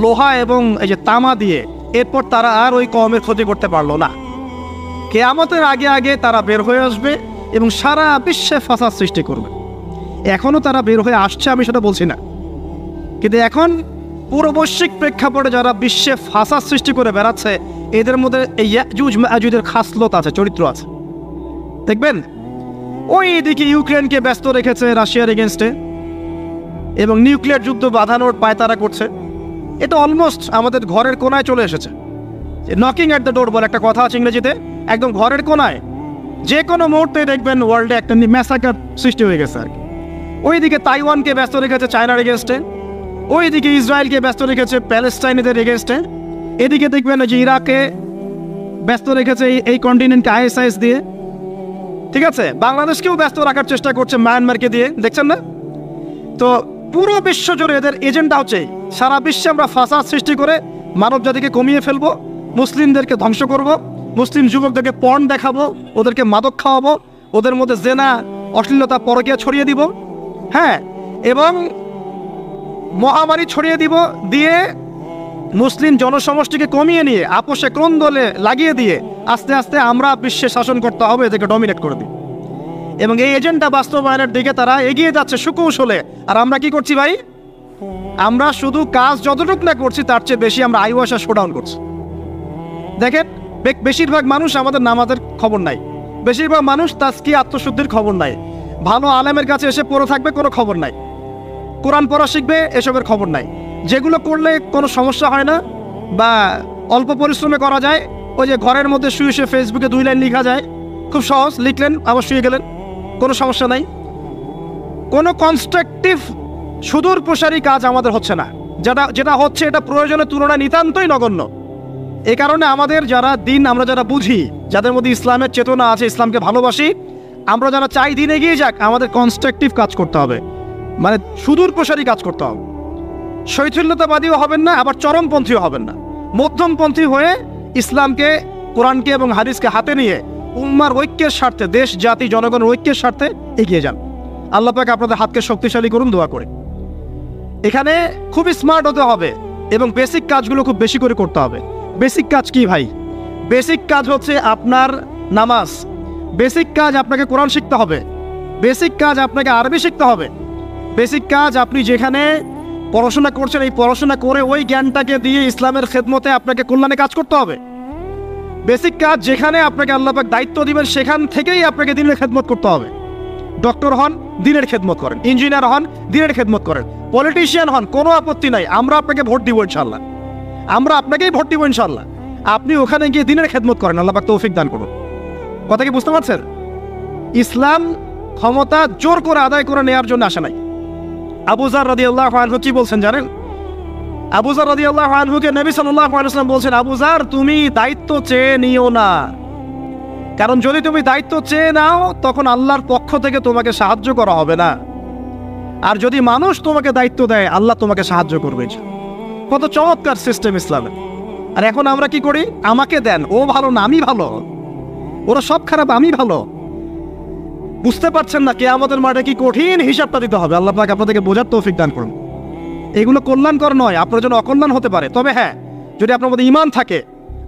লোহা এবং এই যে তামা দিয়ে। এরপর তারা আর ওই কওমের ক্ষতি করতে পারলো না। কিয়ামতের আগে আগে তারা বের হয়ে আসবে এবং সারা বিশ্বে ফাসাদ সৃষ্টি করবে। এখনও তারা বের হয়ে আসছে, আমি সেটা বলছি না, কিন্তু এখন পুরো বৈশ্বিক প্রেক্ষাপটে যারা বিশ্বে ফাসাদ সৃষ্টি করে বেড়াচ্ছে, এদের মধ্যে এই ইয়াজুজ মাজুজের খাসলত আছে, চরিত্র আছে। দেখবেন ওই দিকে ইউক্রেনকে ব্যস্ত রেখেছে রাশিয়ার এগেনস্টে এবং নিউক্লিয়ার যুদ্ধ বাঁধানোর পায়তারা করছে। এটা অলমোস্ট আমাদের ঘরের কোনায় চলে এসেছে। নকিং অ্যাট দ্য ডোর বলে একটা কথা আছে ইংরেজিতে, একদম ঘরের কোনায়। যে কোনো মুহূর্তে দেখবেন ওয়ার্ল্ডে একটা ম্যাসাকার সৃষ্টি হয়ে গেছে আর কি। ওইদিকে তাইওয়ানকে ব্যস্ত রেখেছে চায়নার এগেনস্টে, ওইদিকে ইসরায়েলকে ব্যস্ত রেখেছে প্যালেস্টাইনিদের এগেনস্টে, এদিকে দেখবেন যে ইরাকে ব্যস্ত রেখেছে এই কন্টিনেন্টকে ISIS দিয়ে। ঠিক আছে, বাংলাদেশকেও ব্যস্ত রাখার চেষ্টা করছে মায়ানমারকে দিয়ে, দেখছেন না? তো পুরো বিশ্ব জুড়ে এদের এজেন্ডা হচ্ছে সারা বিশ্বে আমরা ফাসাদ সৃষ্টি করে মানব জাতিকে কমিয়ে ফেলবো, মুসলিমদেরকে ধ্বংস করব, মুসলিম যুবকদেরকে পর্ন দেখাবো, ওদেরকে মাদক খাওয়াবো, ওদের মধ্যে জেনা, অশ্লীলতা, পরকীয়া ছড়িয়ে দিব, হ্যাঁ, এবং মহামারী ছড়িয়ে দিব, দিয়ে মুসলিম জনসমষ্টিকে কমিয়ে নিয়ে আপোষে ক্রন্দলে লাগিয়ে দিয়ে আস্তে আস্তে আমরা বিশ্বে শাসন করতে হবে, এদেরকে ডমিনেট করে দিই। এবং এই এজেন্ডা বাস্তবায়নের দিকে তারা এগিয়ে যাচ্ছে সুকৌশলে। আর আমরা কি করছি ভাই? আমরা শুধু কাজ যতটুকু না করছি তার চেয়ে বেশি আমরা আইওয়াসা শোডাউন করছি। দেখেন, বেশিরভাগ মানুষ আমাদের নামাজের খবর নাই, বেশিরভাগ মানুষ তাজকি আত্মশুদ্ধির খবর নাই, ভালো আলেমের কাছে এসে পড়ে থাকবে কোনো খবর নাই, কোরআন পড়া শিখবে এসবের খবর নাই। যেগুলো করলে কোনো সমস্যা হয় না বা অল্প পরিশ্রমে করা যায়, ওই যে ঘরের মধ্যে শুয়ে শুয়ে ফেসবুকে 2 লাইন লেখা যায়, খুব সহজ, লিখলেন আবার শুয়ে গেলেন, কোনো সমস্যা নাই। কোনো কনস্ট্রাকটিভ সুদূর প্রসারী কাজ আমাদের হচ্ছে না, যেটা হচ্ছে এটা প্রয়োজনের তুলনায় নিতান্তই নগণ্য। এই কারণে আমাদের যারা দিন, আমরা যারা বুঝি, যাদের মধ্যে ইসলামের চেতনা আছে, ইসলামকে ভালোবাসি, আমরা যারা চাই দিন এগিয়ে যাক, আমাদের কনস্ট্রাকটিভ কাজ করতে হবে, মানে সুদূর প্রসারী কাজ করতে হবে। শৈথিল্যতাবাদীও হবেন না, আবার চরমপন্থীও হবেন না, মধ্যমপন্থী হয়ে ইসলামকে, কোরআনকে এবং হাদিসকে হাতে নিয়ে উম্মার ঐক্যের স্বার্থে, দেশ জাতি জনগণের ঐক্যের স্বার্থে এগিয়ে যান। আল্লাহ পাক আপনাদের হাতকে শক্তিশালী করুন, দোয়া করে। এখানে খুব স্মার্ট হতে হবে এবং বেসিক কাজগুলো খুব বেশি করে করতে হবে। বেসিক কাজ কি ভাই? বেসিক কাজ হচ্ছে আপনার নামাজ, বেসিক কাজ আপনাকে কোরআন শিখতে হবে, বেসিক কাজ আপনাকে আরবি শিখতে হবে, বেসিক কাজ আপনি যেখানে পড়াশোনা করছেন এই পড়াশোনা করে ওই জ্ঞানটাকে দিয়ে ইসলামের খেদমতে আপনাকে কল্যাণে কাজ করতে হবে। বেসিক কাজ যেখানে আপনাকে আল্লাহ পাক দায়িত্ব দিবেন সেখান থেকেই আপনাকে দিনের খেদমত করতে হবে। ডক্টর হন, দিনের খেদমত করেন, ইঞ্জিনিয়ার হন, দিনের খেদমত করেন, পলিটিশিয়ান হন, কোনো আপত্তি নাই, আমরা আপনাকে ভোট দিব ইনশাল্লাহ, আমরা আপনাকেই ভোট দিব ইনশাল্লাহ। আপনি ওখানে গিয়ে দিনের খেদমত করেন, আল্লাহ পাক তৌফিক দান করুন। কথা কি বুঝতে পারছেন? ইসলাম ক্ষমতা জোর করে আদায় করে নেওয়ার জন্য আসে নাই। আবু যার রাদিয়াল্লাহু আনহু কি বলছেন জানেন? আবু যার রাদিয়াল্লাহু আনহুকে নবী সাল্লাল্লাহু আলাইহি ওয়াসাল্লাম বলছেন, আবু যার তুমি দায়িত্ব চেয়ে নিও না, কারণ যদি তুমি দায়িত্ব চেয়ে নাও তখন আল্লাহর পক্ষ থেকে তোমাকে সাহায্য করা হবে না, আর যদি মানুষ তোমাকে দায়িত্ব দেয় আল্লাহ তোমাকে সাহায্য করবে। কত চমৎকার সিস্টেম ইসলামের। আর এখন আমরা কি করি? আমাকে দেন, ও ভালো না আমি ভালো, ওরা সব খারাপ আমি ভালো। বুঝতে পারছেন না কিয়ামতের মাঠে কি কঠিন হিসাবটা দিতে হবে। আল্লাহ পাক আপনাদেরকে বোঝার তৌফিক দান করুন। এগুলো কল্যাণকর নয়, আপনার জন্য অকল্যাণ হতে পারে। তবে হ্যাঁ, যদি আপনার মধ্যে ঈমান থাকে,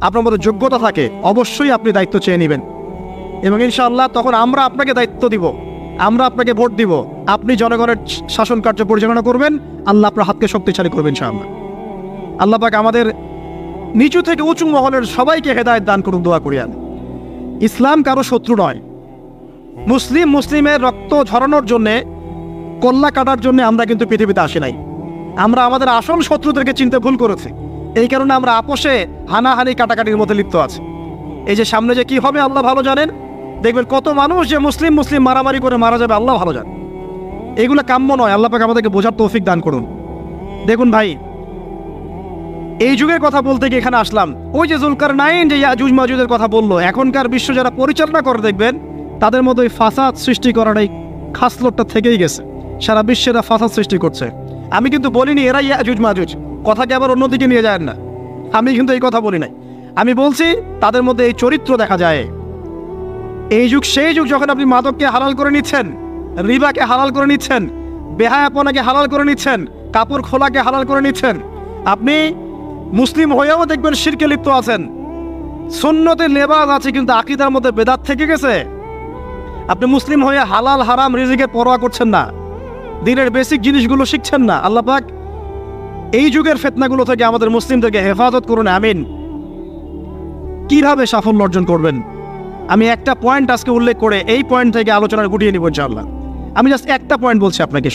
আপনার মধ্যে যোগ্যতা থাকে, অবশ্যই আপনি দায়িত্ব চেয়ে নেবেন এবং ইনশাআল্লাহ তখন আমরা আপনাকে দায়িত্ব দিব, আমরা আপনাকে ভোট দিব, আপনি জনগণের শাসন কার্য পরিচালনা করবেন, আল্লাহ আপনার হাতকে শক্তিশালী করবেন ইনশাআল্লাহ। আল্লাহ পাক আমাদের নিচু থেকে উঁচু মহলের সবাইকে হেদায়েত দান করুন, দোয়া করি আমি। ইসলাম কারো শত্রু নয়। মুসলিমের রক্ত ঝরানোর জন্যে, কল্লা কাটার জন্য আমরা কিন্তু পৃথিবীতে আসি নাই। আমরা আমাদের আসল শত্রুদেরকে চিনতে ভুল করেছি, এই কারণে আমরা আপোষে হানাহানি কাটাকাটির মধ্যে লিপ্ত আছি। এই যে সামনে যে কি হবে আল্লাহ ভালো জানেন, দেখবেন কত মানুষ যে মুসলিম মারামারি করে মারা যাবে আল্লাহ ভালো জানেন। এগুলো কাম্য নয়, আল্লাহ পাক আমাদেরকে বোঝার তৌফিক দান করুন। দেখুন ভাই, এই যুগের কথা বলতে গিয়ে এখানে আসলাম। ওই যে যুলকারনাইন যে ইয়াজুজ মাজুজের কথা বললো, এখনকার বিশ্ব যারা পরিচালনা করে দেখবেন তাদের মধ্যে ওই ফাসাদ সৃষ্টি করার এই খাসলতটা থেকেই গেছে। সারা বিশ্বে এরা ফাসাদ সৃষ্টি করছে। আমি কিন্তু বলিনি এরা ইয়াজুজ মাজুজ, কথাকে আবার অন্যদিকে নিয়ে যায় না, আমি কিন্তু এই কথা বলি নাই। আমি বলছি তাদের মধ্যে এই চরিত্র দেখা যায়। এই যুগ সেই যুগ যখন আপনি মাদককে হালাল করে নিচ্ছেন, রিবাকে হালাল করে নিচ্ছেন, বেহায়াপনাকে হালাল করে নিচ্ছেন, কাপড় খোলাকে হালাল করে নিচ্ছেন। আপনি মুসলিম হয়েও দেখবেন শিরকে লিপ্ত আছেন, সুন্নতের লেবাস আছে কিন্তু আকীদার মধ্যে বেদাত থেকে গেছে। আপনি মুসলিম হয়ে হালাল হারাম রিজিকের পরোয়া করছেন না, দিনের বেসিক জিনিসগুলো শিখছেন না। আল্লাহ পাক এই যুগের ফিতনাগুলো থেকে আমাদের মুসলিমদেরকে হেফাজত করুন, আমিন। কিভাবে সাফল্য অর্জন করবেন আমি একটা পয়েন্ট আজকে উল্লেখ করে এই পয়েন্ট থেকে আলোচনার গুটিয়ে নিব ইনশাআল্লাহ। আমি জাস্ট একটা পয়েন্ট বলছি আপনাকে।